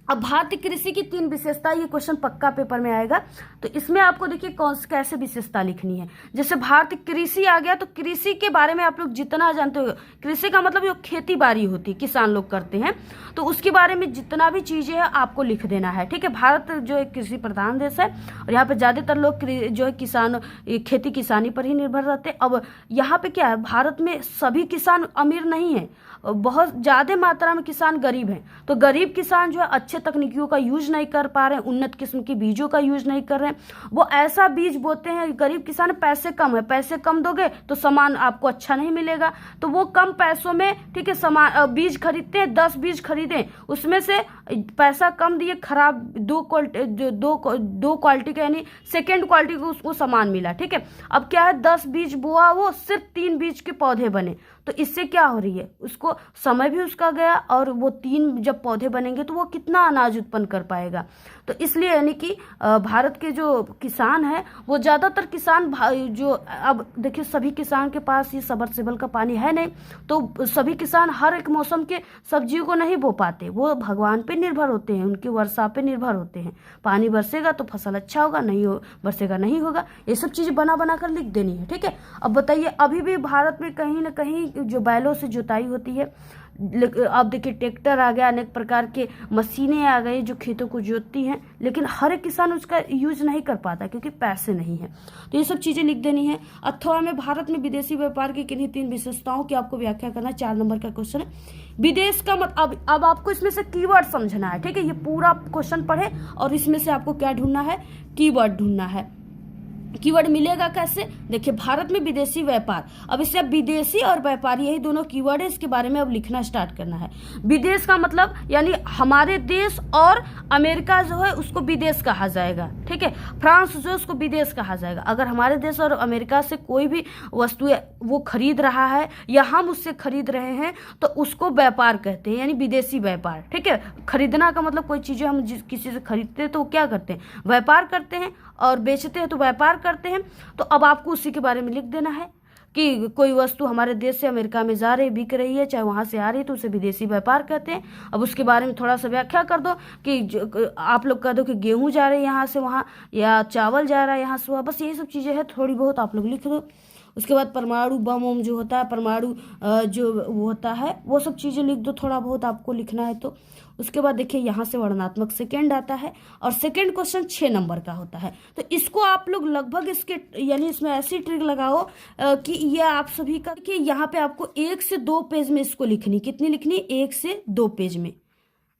अब भारतीय कृषि की 3 विशेषता, ये क्वेश्चन पक्का पेपर में आएगा, तो इसमें आपको देखिए कैसे विशेषता लिखनी है। जैसे भारतीय कृषि आ गया, तो कृषि के बारे में आप लोग जितना जानते हो, कृषि का मतलब जो खेती बाड़ी होती है, किसान लोग करते हैं, तो उसके बारे में जितना भी चीजें है आपको लिख देना है, ठीक है। भारत जो एक कृषि प्रधान देश है और यहाँ पे ज्यादातर लोग जो है किसान खेती किसानी पर ही निर्भर रहते हैं। अब यहाँ पे क्या है, भारत में सभी किसान अमीर नहीं है, बहुत ज्यादा मात्रा में किसान गरीब हैं। तो गरीब किसान जो है अच्छे तकनीकियों का यूज नहीं कर पा रहे हैं, उन्नत किस्म के बीजों का यूज नहीं कर रहे हैं, वो ऐसा बीज बोते हैं। गरीब किसान पैसे कम है, पैसे कम दोगे तो सामान आपको अच्छा नहीं मिलेगा, तो वो कम पैसों में, ठीक है, सामान बीज खरीदते हैं। 10 बीज खरीदे, उसमें से पैसा कम दिए, खराब दो क्वालिटी का यानी सेकेंड क्वालिटी का उसको सामान मिला, ठीक है। अब क्या है, 10 बीज बोआ, वो सिर्फ 3 बीज के पौधे बने, तो इससे क्या हो रही है, उसको समय भी उसका गया, और वो 3 जब पौधे बनेंगे तो वो कितना अनाज उत्पन्न कर पाएगा। तो इसलिए यानी कि भारत के जो किसान है, वो ज्यादातर किसान जो, अब देखिए सभी किसान के पास ये सबमर्सिबल का पानी है नहीं, तो सभी किसान हर एक मौसम के सब्जियों को नहीं बो पाते, वो भगवान पे निर्भर होते हैं, उनकी वर्षा पे निर्भर होते हैं। पानी बरसेगा तो फसल अच्छा होगा, नहीं हो बरसेगा नहीं होगा। ये सब चीजें बना बना कर लिख देनी है, ठीक है। अब बताइए, अभी भी भारत में कहीं ना कहीं जो बैलों से जुताई होती है, अब देखिए ट्रैक्टर आ गया, अनेक प्रकार के मशीनें आ गई जो खेतों को जोतती हैं, लेकिन हर एक किसान उसका यूज नहीं कर पाता क्योंकि पैसे नहीं है। तो ये सब चीजें लिख देनी है। अथवा में भारत में विदेशी व्यापार की किन्हीं 3 विशेषताओं की आपको व्याख्या करना, 4 नंबर का क्वेश्चन है। विदेश का मतलब अब आपको इसमें से कीवर्ड समझना है, ठीक है। ये पूरा क्वेश्चन पढ़े और इसमें से आपको क्या ढूंढना है, कीवर्ड ढूंढना है। कीवर्ड मिलेगा कैसे, देखिए भारत में विदेशी व्यापार, अब इससे विदेशी और व्यापारी यही दोनों कीवर्ड है, इसके बारे में अब लिखना स्टार्ट करना है। विदेश का मतलब यानी हमारे देश और अमेरिका जो है उसको विदेश कहा जाएगा, ठीक है। फ्रांस जो है उसको विदेश कहा जाएगा। अगर हमारे देश और अमेरिका से कोई भी वस्तु वो खरीद रहा है या हम उससे खरीद रहे हैं तो उसको व्यापार कहते हैं, यानी विदेशी व्यापार, ठीक है। खरीदना का मतलब कोई चीजें हम किसी से खरीदते हैं तो क्या करते हैं, व्यापार करते हैं, और बेचते हैं तो व्यापार करते हैं। तो अब आपको उसी के बारे में लिख देना है कि कोई वस्तु हमारे देश से अमेरिका में जा रही, बिक रही है, चाहे वहां से आ रही है, तो उसे विदेशी व्यापार कहते हैं। अब उसके बारे में थोड़ा सा व्याख्या कर दो कि आप लोग कह दो कि गेहूं जा रहे हैं यहाँ से वहां, या चावल जा रहा है यहाँ से वहां, बस यही सब चीजें हैं, थोड़ी बहुत आप लोग लिख दो। उसके बाद परमाणु बम वम जो होता है, परमाणु जो वो होता है, वो सब चीज़ें लिख दो, थोड़ा बहुत आपको लिखना है तो। उसके बाद देखिए यहाँ से वर्णनात्मक सेकंड आता है और सेकंड क्वेश्चन 6 नंबर का होता है। तो इसको आप लोग लगभग इसके यानी इसमें ऐसी ट्रिक लगाओ कि ये आप सभी का कि यहाँ पे आपको 1 से 2 पेज में इसको लिखनी, कितनी लिखनी, 1 से 2 पेज में।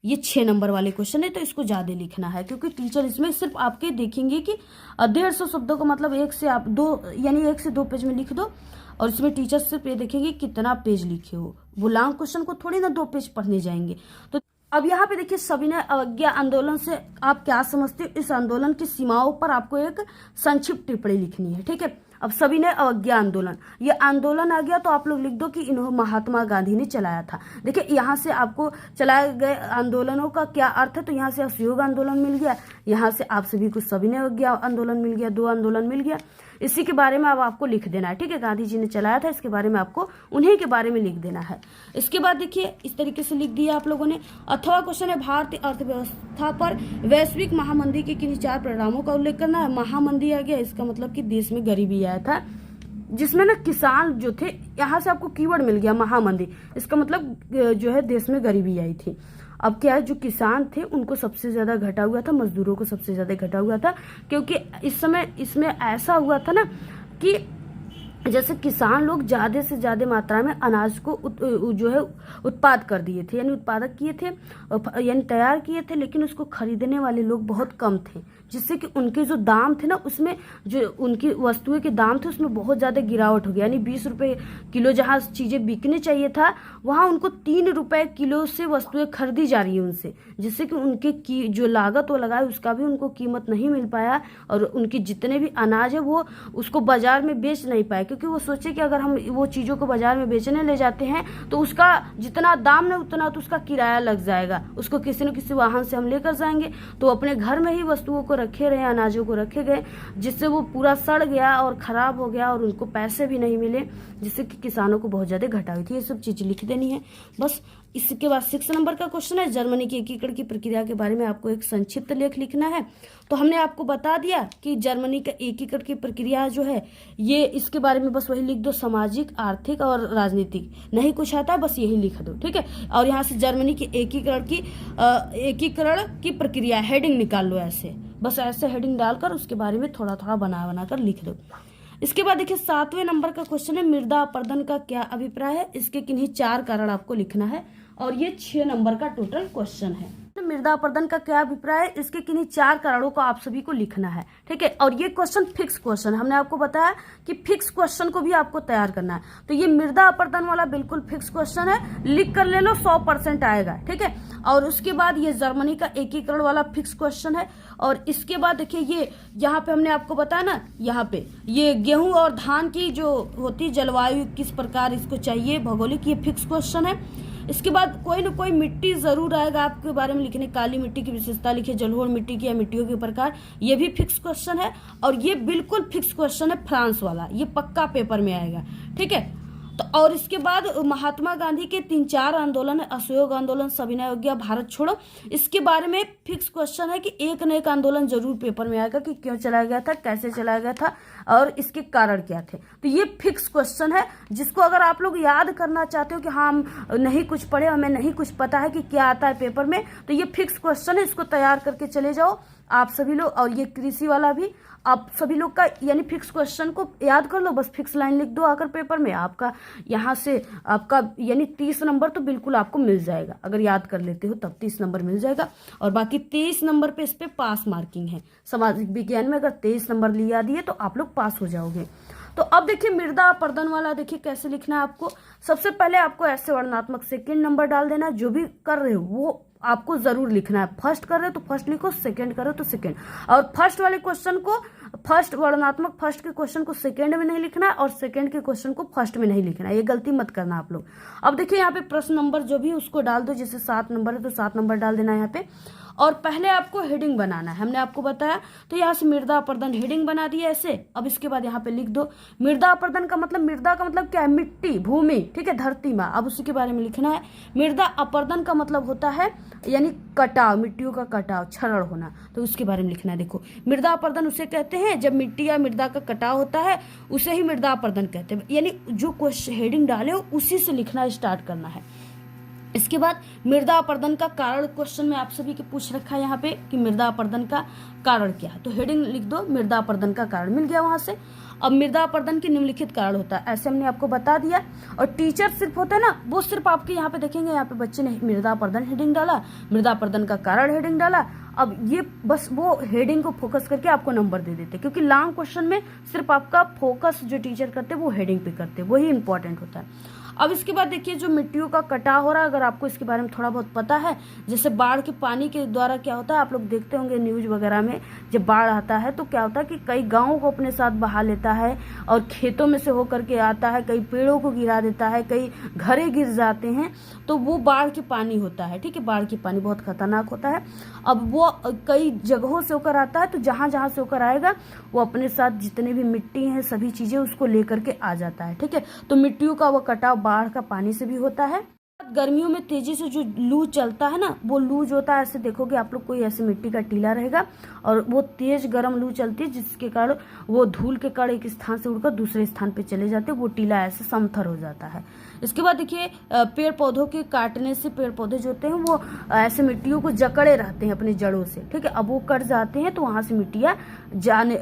ये 6 नंबर वाले क्वेश्चन है तो इसको ज़्यादा लिखना है, क्योंकि टीचर इसमें सिर्फ आपके देखेंगे कि 150 शब्दों का मतलब 1 से आप 2 यानी 1 से 2 पेज में लिख दो, और इसमें टीचर सिर्फ ये देखेंगे कितना पेज लिखे हो। वो लॉन्ग क्वेश्चन को थोड़ी ना 2 पेज पढ़ने जाएंगे। तो अब यहाँ पे देखिए सविनय अवज्ञा आंदोलन से आप क्या समझते हो, इस आंदोलन की सीमाओं पर आपको एक संक्षिप्त टिप्पणी लिखनी है। ठीक है, अब सविनय अवज्ञा आंदोलन, ये आंदोलन आ गया तो आप लोग लिख दो कि इन्हों महात्मा गांधी ने चलाया था। देखिए यहाँ से आपको चलाए गए आंदोलनों का क्या अर्थ है, तो यहाँ से असहयोग आंदोलन मिल गया, यहाँ से आप सभी को सविनय अवज्ञा आंदोलन मिल गया, 2 आंदोलन मिल गया। इसी के बारे में अब आपको लिख देना है। ठीक है, गांधी जी ने चलाया था, इसके बारे में आपको उन्हीं के बारे में लिख देना है। इसके बाद देखिए इस तरीके से लिख दिया आप लोगों ने। अथवा क्वेश्चन है, भारतीय अर्थव्यवस्था पर वैश्विक महामंदी के किन्हीं 4 परिणामों का उल्लेख करना है। महामंदी आ गया, इसका मतलब कि देश में गरीबी आया था, जिसमें ना किसान जो थे, यहाँ से आपको कीवर्ड मिल गया महामंदी, इसका मतलब जो है देश में गरीबी आई थी। अब क्या है, जो किसान थे उनको सबसे ज्यादा घटा हुआ था, मजदूरों को सबसे ज्यादा घटा हुआ था, क्योंकि इस समय इसमें ऐसा हुआ था ना कि जैसे किसान लोग ज्यादा से ज्यादा मात्रा में अनाज को जो है उत्पाद कर दिए थे, यानी उत्पादक किए थे, यानी तैयार किए थे, लेकिन उसको खरीदने वाले लोग बहुत कम थे, जिससे कि उनके जो दाम थे ना, उसमें जो उनकी वस्तुएं के दाम थे उसमें बहुत ज़्यादा गिरावट हो गया। यानी 20 रुपये किलो जहाँ चीज़ें बिकने चाहिए था, वहाँ उनको 3 रुपये किलो से वस्तुएं खरीदी जा रही है उनसे, जिससे कि उनके की जो लागत वो लगाए उसका भी उनको कीमत नहीं मिल पाया, और उनके जितने भी अनाज है वो उसको बाजार में बेच नहीं पाए, क्योंकि वो सोचे कि अगर हम वो चीज़ों को बाजार में बेचने ले जाते हैं तो उसका जितना दाम ना उतना तो उसका किराया लग जाएगा, उसको किसी न किसी वाहन से हम लेकर जाएंगे, तो अपने घर में ही वस्तुओं को रखे रहे, अनाजों को रखे गए, जिससे वो पूरा सड़ गया और खराब हो गया और उनको पैसे भी नहीं मिले, जिससे कि किसानों को बहुत ज्यादा घटा हुई थी। ये सब चीजें लिख देनी है बस। इसके बाद 6 नंबर का क्वेश्चन है, जर्मनी के एकीकरण की प्रक्रिया के बारे में आपको एक संक्षिप्त लेख लिखना है। तो हमने आपको बता दिया कि जर्मनी का एकीकरण की प्रक्रिया जो है ये, इसके बारे में बस वही लिख दो, सामाजिक, आर्थिक और राजनीतिक, नहीं कुछ आता है, बस यही लिख दो। ठीक है, और यहाँ से जर्मनी के एकीकरण की प्रक्रिया हेडिंग निकाल लो, ऐसे बस ऐसे हेडिंग डालकर उसके बारे में थोड़ा थोड़ा बना कर लिख दो। इसके बाद देखिए 7वें नंबर का क्वेश्चन है, मृदा अपरदन का क्या अभिप्राय है, इसके किन्हीं 4 कारण आपको लिखना है, और ये 6 नंबर का टोटल क्वेश्चन है। मृदा अपरदन का क्या अभिप्राय है, इसके किन्हीं 4 कारणों को आप सभी को लिखना है। ठीक है, और ये क्वेश्चन फिक्स क्वेश्चन, हमने आपको बताया कि फिक्स क्वेश्चन को भी आपको तैयार करना है, तो ये मृदा अपरदन वाला बिल्कुल फिक्स क्वेश्चन है, लिख कर ले लो, 100% आएगा। ठीक है, और उसके बाद ये जर्मनी का एकीकरण वाला फिक्स क्वेश्चन है, और इसके बाद देखिए ये यहाँ पे हमने आपको बताया ना, यहाँ पे ये गेहूं और धान की जो होती जलवायु किस प्रकार इसको चाहिए, भौगोलिक, ये फिक्स क्वेश्चन है। इसके बाद कोई न कोई मिट्टी जरूर आएगा आपके बारे में लिखने, काली मिट्टी की विशेषता लिखिए, जलोढ़ मिट्टी की या मिट्टियों के प्रकार, ये भी फिक्स क्वेश्चन है, और ये बिल्कुल फिक्स क्वेश्चन है फ्रांस वाला, ये पक्का पेपर में आएगा। ठीक है, तो और इसके बाद महात्मा गांधी के 3-4 आंदोलन है, असहयोग आंदोलन, सविनय अवज्ञा, भारत छोड़ो, इसके बारे में फिक्स क्वेश्चन है कि एक न एक आंदोलन जरूर पेपर में आएगा कि क्यों चलाया गया था, कैसे चलाया गया था और इसके कारण क्या थे। तो ये फिक्स क्वेश्चन है, जिसको अगर आप लोग याद करना चाहते हो कि हाँ हम नहीं कुछ पढ़े, हमें नहीं कुछ पता है कि क्या आता है पेपर में, तो ये फिक्स क्वेश्चन है, इसको तैयार करके चले जाओ आप सभी लोग। और ये कृषि वाला भी आप सभी लोग का, यानी फिक्स क्वेश्चन को याद कर लो, बस फिक्स लाइन लिख दो आकर पेपर में, आपका यहाँ से आपका यानी 30 नंबर तो बिल्कुल आपको मिल जाएगा, अगर याद कर लेते हो तब 30 नंबर मिल जाएगा। और बाकी 23 नंबर पे इस पे पास मार्किंग है। सामाजिक विज्ञान में अगर 23 नंबर लिया दिए तो आप लोग पास हो जाओगे। तो अब देखिए मृदा अपरदन वाला देखिए कैसे लिखना है आपको। सबसे पहले आपको ऐसे वर्णनात्मक सेकंड नंबर डाल देना, जो भी कर रहे हो वो आपको जरूर लिखना है। फर्स्ट कर रहे हो तो फर्स्ट लिखो, सेकंड कर रहे हो तो सेकंड, और फर्स्ट वाले क्वेश्चन को फर्स्ट वर्णनात्मक फर्स्ट के क्वेश्चन को सेकंड में नहीं लिखना है, और सेकंड के क्वेश्चन को फर्स्ट में नहीं लिखना है, ये गलती मत करना आप लोग। अब देखिए यहाँ पे प्रश्न नंबर जो भी उसको डाल दो, जैसे 7 नंबर है तो 7 नंबर डाल देना यहाँ पे। और पहले आपको हेडिंग बनाना है, हमने आपको बताया। तो यहाँ से मृदा अपर्दन हेडिंग बना दिया ऐसे। अब इसके बाद यहाँ पे लिख दो मृदा अपर्दन का मतलब, मृदा का मतलब क्या है, मिट्टी, भूमि, ठीक है, धरती माँ। अब उसी के बारे में लिखना है। मृदा अपर्दन का मतलब होता है यानी कटाव, मिट्टियों का कटाव, क्षरण होना, तो उसके बारे में लिखना है। देखो मृदा अपर्दन उसे कहते हैं जब मिट्टी या मृदा का कटाव होता है, उसे ही मृदा अपर्दन कहते हैं। यानी जो क्वेश्चन हेडिंग डाले हो उसी से लिखना स्टार्ट करना है। इसके बाद मृदा अपर्दन का कारण क्वेश्चन में आप सभी के पूछ रखा है यहाँ पे कि मृदा अपर्दन का कारण क्या है, तो हेडिंग लिख दो मृदा अपर्दन का कारण, मिल गया वहां से। अब मृदा अपर्दन की निम्नलिखित कारण होता है, ऐसे हमने आपको बता दिया। और टीचर सिर्फ होता है ना, वो सिर्फ आपके यहाँ पे देखेंगे, यहाँ पे बच्चे ने मृदा अपर्दन हेडिंग डाला, मृदा अपर्दन का कारण हेडिंग डाला। अब ये बस वो हेडिंग को फोकस करके आपको नंबर दे देते, क्योंकि लॉन्ग क्वेश्चन में सिर्फ आपका फोकस जो टीचर करते हैं वो हेडिंग पे करते हैं, वही इंपॉर्टेंट होता है। अब इसके बाद देखिए जो मिट्टियों का कटाव हो रहा है, अगर आपको इसके बारे में थोड़ा बहुत पता है, जैसे बाढ़ के पानी के द्वारा क्या होता है, आप लोग देखते होंगे न्यूज वगैरह में, जब बाढ़ आता है तो क्या होता है कि कई गांवों को अपने साथ बहा लेता है और खेतों में से होकर के आता है, कई पेड़ों को गिरा देता है, कई घरे गिर जाते हैं, तो वो बाढ़ के पानी होता है, ठीक है। बाढ़ के पानी बहुत खतरनाक होता है। अब वो कई जगहों से होकर आता है, तो जहां जहां से होकर आएगा वो अपने साथ जितने भी मिट्टी हैं सभी चीजें उसको लेकर के आ जाता है, ठीक है। तो मिट्टियों का वो कटाव बाढ़ का पानी से भी होता है। गर्मियों में तेजी से जो लू चलता है ना, वो लू जो होता है, ऐसे देखोगे आप लोग, कोई ऐसे मिट्टी का टीला रहेगा और वो तेज गर्म लू चलती है, जिसके कारण वो धूल के कण एक स्थान से उड़कर दूसरे स्थान पे चले जाते हैं, वो टीला ऐसे समथर हो जाता है। इसके बाद देखिए पेड़ पौधों के काटने से पेड़ पौधे जो होते हैं वो ऐसे मिट्टियों को जकड़े रहते हैं अपनी जड़ों से, ठीक है। अब वो कट जाते हैं तो वहां से मिट्टियां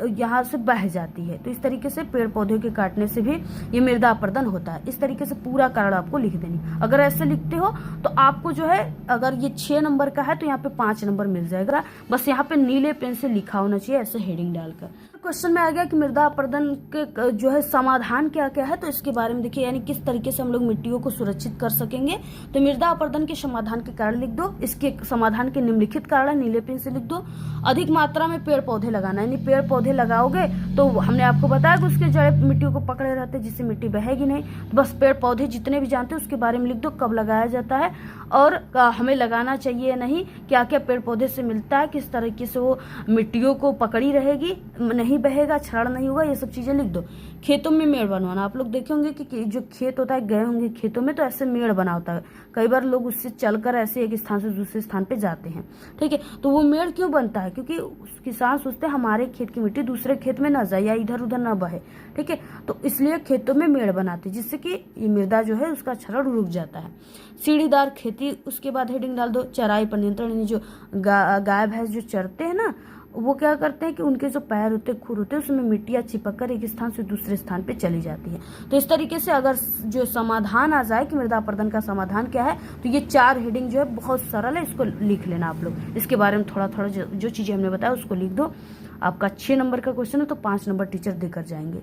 यहाँ से बह जाती है, तो इस तरीके से पेड़ पौधों के काटने से भी ये मृदा अपर्दन होता है। इस तरीके से पूरा कारण आपको लिख देनी। अगर ऐसे लिखते हो तो आपको जो है, अगर ये 6 नंबर का है तो यहाँ पे 5 नंबर मिल जाएगा। बस यहाँ पे नीले पेन से लिखा होना चाहिए ऐसे हेडिंग डालकर। क्वेश्चन में आ गया कि मृदा अपर्दन के जो है समाधान क्या क्या है, तो इसके बारे में देखिए, यानी किस तरीके से हम लोग मिट्टियों को सुरक्षित कर सकेंगे। तो मृदा अपर्दन के समाधान के कारण लिख दो, इसके समाधान के निम्नलिखित कारण नीले पेन से लिख दो। अधिक मात्रा में पेड़ पौधे लगाना, यानी पेड़ पौधे लगाओगे तो हमने आपको बताया कि उसके जड़ मिट्टियों को पकड़े रहते हैं, जिससे मिट्टी बहेगी नहीं। तो बस पेड़ पौधे जितने भी जानते हैं उसके बारे में लिख दो, कब लगाया जाता है और हमें लगाना चाहिए या नहीं, क्या क्या पेड़ पौधे से मिलता है, किस तरीके से वो मिट्टियों को पकड़ी रहेगी, नहीं बहेगा, क्षरण नहीं होगा, ये सब चीजें लिख दो। खेतों में मेड़ बनवाना, आप लोग देखे होंगे कि जो खेत होता है, गए होंगे खेतों में, तो ऐसे मेड़ बना होता है। कई बार लोग उससे चलकर ऐसे एक स्थान से दूसरे स्थान पे जाते हैं, ठीक है। तो वो मेड़ क्यों बनता है, क्योंकि किसान सोचते हैं हमारे खेत की मिट्टी दूसरे खेत में न जाए या इधर उधर न बहे, ठीक है। तो इसलिए खेतों में मेड़ बनाते, जिससे कि ये मृदा जो है उसका क्षरण रुक जाता है। सीढ़ीदार खेती, उसके बाद हेडिंग डाल दो चराई पर नियंत्रण, यानी जो गाय भैंस जो चरते हैं ना, वो क्या करते हैं कि उनके जो पैर होते हैं, खुर होते हैं, उसमें मिट्टियाँ चिपक कर एक स्थान से दूसरे स्थान पे चली जाती है। तो इस तरीके से अगर जो समाधान आ जाए कि मृदा अपर्दन का समाधान क्या है, तो ये 4 हेडिंग जो है बहुत सरल है, इसको लिख लेना आप लोग। इसके बारे में थोड़ा थोड़ा जो चीजें हमने बताया उसको लिख दो। आपका 6 नंबर का क्वेश्चन है तो 5 नंबर टीचर देकर जाएंगे।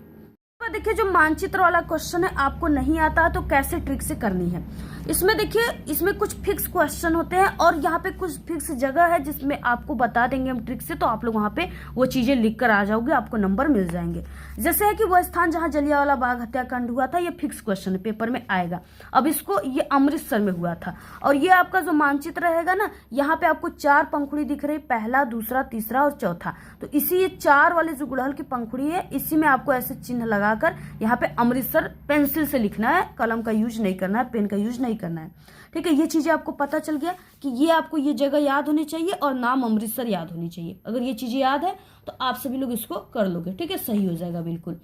देखिए जो मानचित्र वाला क्वेश्चन है, आपको नहीं आता है तो कैसे ट्रिक से करनी है। इसमें देखिए, इसमें कुछ फिक्स क्वेश्चन होते हैं और यहाँ पे कुछ फिक्स जगह है जिसमें आपको बता देंगे हम ट्रिक से, तो आप लोग वहाँ पे वो चीजें लिख कर आ जाओगे, आपको नंबर मिल जाएंगे। जैसे है कि वो स्थान जहाँ जलियांवाला बाग हत्याकांड हुआ था, ये फिक्स क्वेश्चन पेपर में आएगा। अब इसको, ये अमृतसर में हुआ था और ये आपका जो मानचित्र रहेगा ना, यहाँ पे आपको 4 पंखुड़ी दिख रही, पहला, दूसरा, तीसरा और चौथा। तो इसी ये 4 वाले जो गुड़हल की पंखुड़ी है, इसी में आपको ऐसे चिन्ह लगाकर यहाँ पे अमृतसर पेंसिल से लिखना है, कलम का यूज नहीं करना है, पेन का यूज नहीं करना है, ठीक है। ये चीजें आपको पता चल गया कि ये आपको ये जगह याद होनी चाहिए और नाम अमृतसर याद होनी चाहिए। अगर ये चीजें याद है तो आप सभी लोग इसको कर लोगे, ठीक है, सही हो जाएगा बिल्कुल।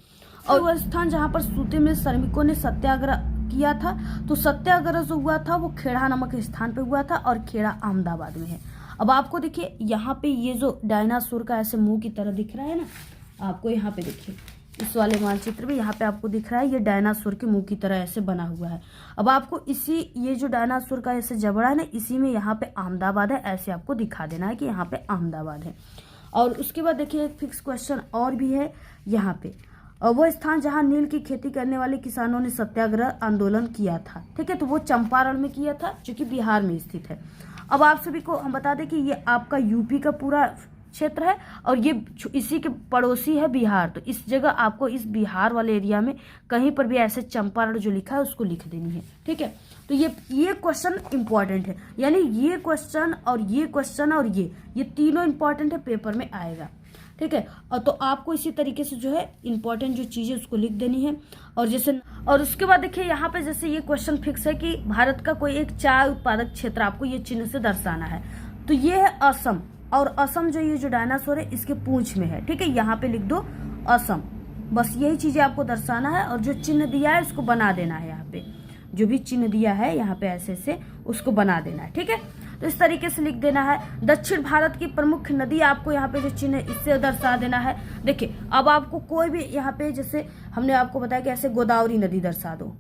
और वह स्थान जहाँ पर सूते में श्रमिकों ने सत्याग्रह किया था, तो सत्याग्रह जो हुआ था वो खेड़ा नामक स्थान पे हुआ था और खेड़ा अहमदाबाद में है। अब आपको देखिए यहाँ पे ये जो डायनासोर का ऐसे मुंह की तरह दिख रहा है ना, आपको यहाँ पे देखिए इस वाले मानचित्र में यहाँ पे आपको दिख रहा है, ये डायनासोर के मुंह की तरह ऐसे बना हुआ है। अब आपको इसी, ये जो डायनासोर का ऐसे जबड़ा है ना, इसी में यहाँ पे अहमदाबाद है, ऐसे आपको दिखा देना है कि यहाँ पे अहमदाबाद है। और उसके बाद देखिए एक फिक्स क्वेश्चन और भी है यहाँ पे, वो स्थान जहाँ नील की खेती करने वाले किसानों ने सत्याग्रह आंदोलन किया था, ठीक है, तो वो चंपारण में किया था जो कि बिहार में स्थित है। अब आप सभी को हम बता दें कि ये आपका यूपी का पूरा क्षेत्र है और ये इसी के पड़ोसी है बिहार। तो इस जगह आपको इस बिहार वाले एरिया में कहीं पर भी ऐसे चंपारण जो लिखा है उसको लिख देनी है, ठीक है। तो ये क्वेश्चन इंपॉर्टेंट है, यानी ये क्वेश्चन और ये क्वेश्चन और ये तीनों इंपॉर्टेंट है, पेपर में आएगा। ठीक है, और तो आपको इसी तरीके से जो है इंपॉर्टेंट जो चीजें उसको लिख देनी है। और उसके बाद देखिए यहाँ पे जैसे ये क्वेश्चन फिक्स है कि भारत का कोई एक चाय उत्पादक क्षेत्र आपको ये चिन्ह से दर्शाना है। तो ये है असम, और असम जो ये जो डायनासोर है इसके पूंछ में है। ठीक है, यहाँ पे लिख दो असम, बस यही चीजें आपको दर्शाना है। और जो चिन्ह दिया है उसको बना देना है, यहाँ पे जो भी चिन्ह दिया है यहाँ पे ऐसे से उसको बना देना है। ठीक है, तो इस तरीके से लिख देना है। दक्षिण भारत की प्रमुख नदी आपको यहाँ पे जो चिन्ह है इससे दर्शा देना है। देखिए अब आपको कोई भी यहाँ पे जैसे हमने आपको बताया कि ऐसे गोदावरी नदी दर्शा दो।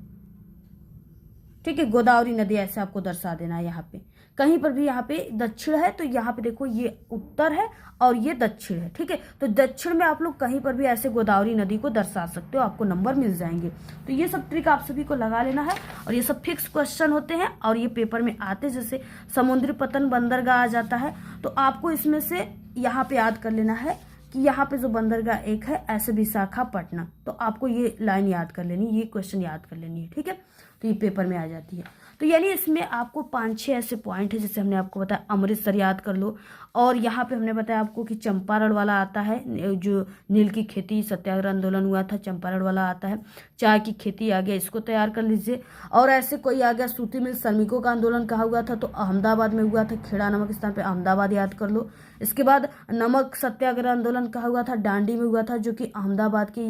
ठीक है, गोदावरी नदी ऐसे आपको दर्शा देना है। यहाँ पे कहीं पर भी यहाँ पे दक्षिण है तो यहाँ पे देखो ये उत्तर है और ये दक्षिण है। ठीक है, तो दक्षिण में आप लोग कहीं पर भी ऐसे गोदावरी नदी को दर्शा सकते हो, आपको नंबर मिल जाएंगे। तो ये सब ट्रिक आप सभी को लगा लेना है, और ये सब फिक्स क्वेश्चन होते हैं और ये पेपर में आते, जैसे समुद्री पतन बंदरगाह आ जाता है तो आपको इसमें से यहाँ पे याद कर लेना है कि यहाँ पे जो बंदरगाह एक है ऐसे विशाखापट्टनम, तो आपको ये लाइन याद कर लेनी, ये क्वेश्चन याद कर लेनी है। ठीक है, तो ये पेपर में आ जाती है। तो यानी इसमें आपको 5-6 ऐसे पॉइंट है, जैसे हमने आपको बताया अमृतसर याद कर लो, और यहाँ पे हमने बताया आपको कि चंपारण वाला आता है, जो नील की खेती सत्याग्रह आंदोलन हुआ था, चंपारण वाला आता है। चाय की खेती आ गया, इसको तैयार कर लीजिए। और ऐसे कोई आ गया सूती मिल श्रमिकों का आंदोलन कहा हुआ था, तो अहमदाबाद में हुआ था, खेड़ा नमक स्थान पे अहमदाबाद याद कर लो। इसके बाद नमक सत्याग्रह आंदोलन कहा हुआ था, डांडी में हुआ था, जो कि अहमदाबाद के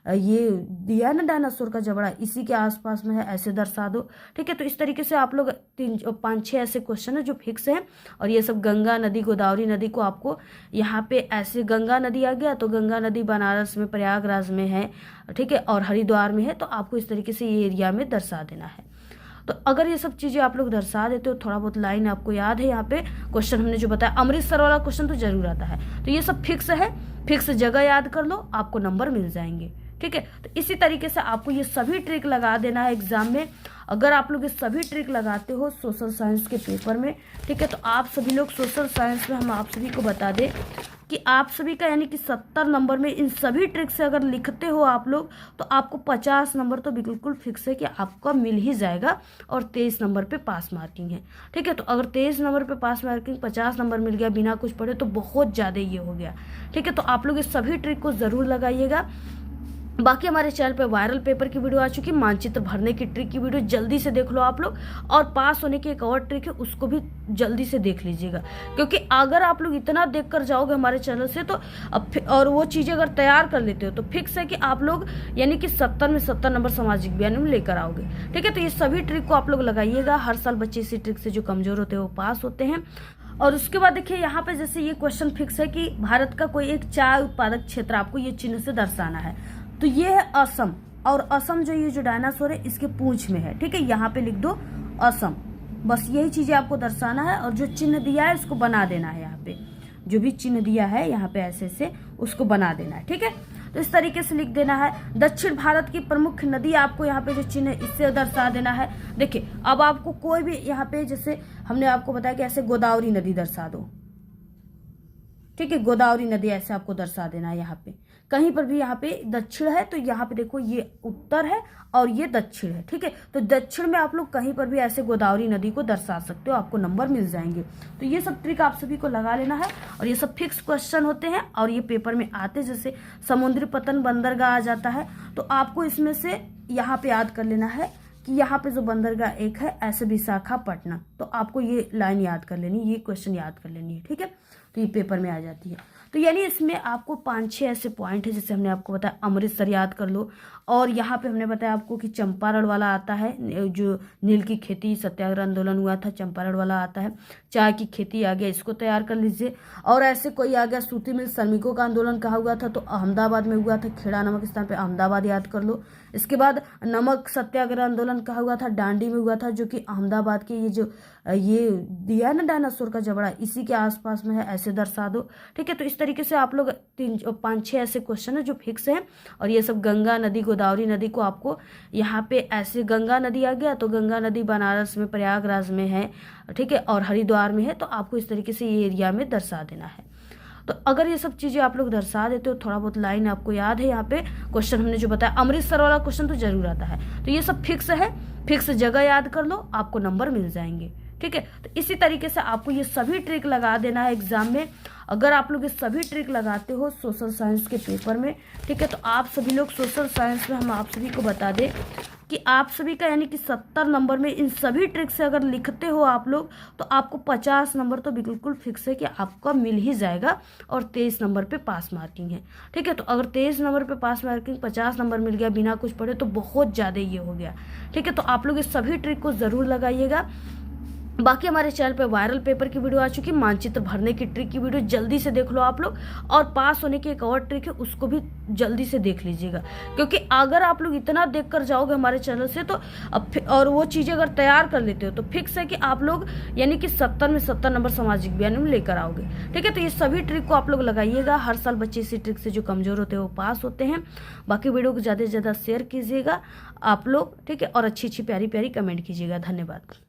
ये दिया है ना डायनासोर का जबड़ा, इसी के आसपास में है, ऐसे दर्शा दो। ठीक है, तो इस तरीके से आप लोग 5-6 ऐसे क्वेश्चन है जो फिक्स है। और ये सब गंगा नदी गोदावरी नदी को आपको यहाँ पे ऐसे, गंगा नदी आ गया तो गंगा नदी बनारस में प्रयागराज में है। ठीक है, और हरिद्वार में है, तो आपको इस तरीके से ये एरिया में दर्शा देना है। तो अगर ये सब चीजें आप लोग दर्शा देते हो, थोड़ा बहुत लाइन आपको याद है, यहाँ पे क्वेश्चन हमने जो बताया अमृतसर वाला क्वेश्चन तो जरूर आता है। तो ये सब फिक्स है, फिक्स जगह याद कर लो, आपको नंबर मिल जाएंगे। ठीक है, तो इसी तरीके से आपको ये सभी ट्रिक लगा देना है एग्जाम में। अगर आप लोग ये सभी ट्रिक लगाते हो सोशल साइंस के पेपर में, ठीक है, तो आप सभी लोग सोशल साइंस में हम आप सभी को बता दें कि आप सभी का यानी कि 70 नंबर में इन सभी ट्रिक से अगर लिखते हो आप लोग, तो आपको 50 नंबर तो बिल्कुल फिक्स है कि आपका मिल ही जाएगा। और 23 नंबर पे पास मार्किंग है। ठीक है, तो अगर 23 नंबर पे पास मार्किंग 50 नंबर मिल गया बिना कुछ पढ़े, तो बहुत ज़्यादा ये हो गया। ठीक है, तो आप लोग इस सभी ट्रिक को ज़रूर लगाइएगा। बाकी हमारे चैनल पे वायरल पेपर की वीडियो आ चुकी है, मानचित्र भरने की ट्रिक की वीडियो जल्दी से देख लो आप लोग। और पास होने की एक और ट्रिक है, उसको भी जल्दी से देख लीजिएगा, क्योंकि अगर आप लोग इतना देख कर जाओगे हमारे चैनल से, तो और वो चीज़ें अगर तैयार कर लेते हो तो फिक्स है कि आप लोग यानी कि 70 में 70 नंबर सामाजिक विज्ञान में लेकर आओगे। ठीक है, तो ये सभी ट्रिक को आप लोग लगाइएगा। हर साल बच्चे इसी ट्रिक से जो कमजोर होते हैं वो पास होते हैं। और उसके बाद देखिए यहाँ पे जैसे ये क्वेश्चन फिक्स है कि भारत का कोई एक चाय उत्पादक क्षेत्र आपको ये चिन्ह से दर्शाना है। तो ये है असम, और असम जो ये जो डायनासोर है इसके पूंछ में है। ठीक है, यहाँ पे लिख दो असम, बस यही चीजें आपको दर्शाना है। और जो चिन्ह दिया है उसको बना देना है, यहाँ पे जो भी चिन्ह दिया है यहाँ पे ऐसे से उसको बना देना है। ठीक है, तो इस तरीके से लिख देना है। दक्षिण भारत की प्रमुख नदी आपको यहाँ पे जो चिन्ह है इससे दर्शा देना है। देखिए अब आपको कोई भी यहाँ पे जैसे हमने आपको बताया कि ऐसे गोदावरी नदी दर्शा दो। ठीक है, गोदावरी नदी ऐसे आपको दर्शा देना है। यहाँ पे कहीं पर भी यहाँ पे दक्षिण है तो यहाँ पे देखो ये उत्तर है और ये दक्षिण है। ठीक है, तो दक्षिण में आप लोग कहीं पर भी ऐसे गोदावरी नदी को दर्शा सकते हो, आपको नंबर मिल जाएंगे। तो ये सब ट्रिक आप सभी को लगा लेना है, और ये सब फिक्स क्वेश्चन होते हैं और ये पेपर में आते, जैसे समुद्री पतन बंदरगाह आ जाता है, तो आपको इसमें से यहाँ पे याद कर लेना है कि यहाँ पे जो बंदरगाह एक है ऐसे विशाखापट्टनम, तो आपको ये लाइन याद कर लेनी, ये क्वेश्चन याद कर लेनी है। ठीक है, तो ये पेपर में आ जाती है। तो यानी इसमें आपको 5-6 ऐसे पॉइंट है, जैसे हमने आपको बताया अमृतसर याद कर लो, और यहाँ पे हमने बताया आपको कि चंपारण वाला आता है, जो नील की खेती सत्याग्रह आंदोलन हुआ था, चंपारण वाला आता है। चाय की खेती आ गया, इसको तैयार कर लीजिए। और ऐसे कोई आ गया सूती मिल श्रमिकों का आंदोलन कहा हुआ था, तो अहमदाबाद में हुआ था, खेड़ा नमक स्थान पे अहमदाबाद याद कर लो। इसके बाद नमक सत्याग्रह आंदोलन कहा हुआ था, डांडी में हुआ था, जो कि अहमदाबाद के ये दिया है ना डायनासोर का जबड़ा, इसी के आसपास में है, ऐसे दर्शा दो। ठीक है, तो इस तरीके से आप लोग 5-6 ऐसे क्वेश्चन है जो फिक्स है। और ये सब गंगा नदी गोदावरी नदी को आपको यहाँ पे ऐसे, गंगा नदी आ गया तो गंगा नदी बनारस में प्रयागराज में है। ठीक है, और हरिद्वार में है, तो आपको इस तरीके से ये एरिया में दर्शा देना है। तो अगर ये सब चीज़ें आप लोग दर्शा देते हो, थोड़ा बहुत लाइन आपको याद है, यहाँ पे क्वेश्चन हमने जो बताया अमृतसर वाला क्वेश्चन तो जरूर आता है, तो ये सब फिक्स है, फिक्स जगह याद कर लो, आपको नंबर मिल जाएंगे। ठीक है, तो इसी तरीके से आपको ये सभी ट्रिक लगा देना है एग्जाम में। अगर आप लोग ये सभी ट्रिक लगाते हो सोशल साइंस के पेपर में, ठीक है, तो आप सभी लोग सोशल साइंस में हम आप सभी को बता दें कि आप सभी का यानी कि 70 नंबर में इन सभी ट्रिक से अगर लिखते हो आप लोग, तो आपको 50 नंबर तो बिल्कुल फिक्स है कि आपका मिल ही जाएगा, और 23 नंबर पे पास मार्किंग है। ठीक है, तो अगर 23 नंबर पे पास मार्किंग 50 नंबर मिल गया बिना कुछ पढ़े तो बहुत ज़्यादा ये हो गया। ठीक है, तो आप लोग इस सभी ट्रिक को ज़रूर लगाइएगा। बाकी हमारे चैनल पे वायरल पेपर की वीडियो आ चुकी है, मानचित्र भरने की ट्रिक की वीडियो जल्दी से देख लो आप लोग, और पास होने की एक और ट्रिक है उसको भी जल्दी से देख लीजिएगा, क्योंकि अगर आप लोग इतना देख कर जाओगे हमारे चैनल से तो और वो चीज़ें अगर तैयार कर लेते हो तो फिक्स है कि आप लोग यानी कि 70 में 70 नंबर सामाजिक विज्ञान में लेकर आओगे। ठीक है, तो ये सभी ट्रिक को आप लोग लगाइएगा। हर साल बच्चे इसी ट्रिक से जो कमज़ोर होते हैं वो पास होते हैं। बाकी वीडियो को ज़्यादा से ज़्यादा शेयर कीजिएगा आप लोग, ठीक है, और अच्छी अच्छी प्यारी प्यारी कमेंट कीजिएगा। धन्यवाद।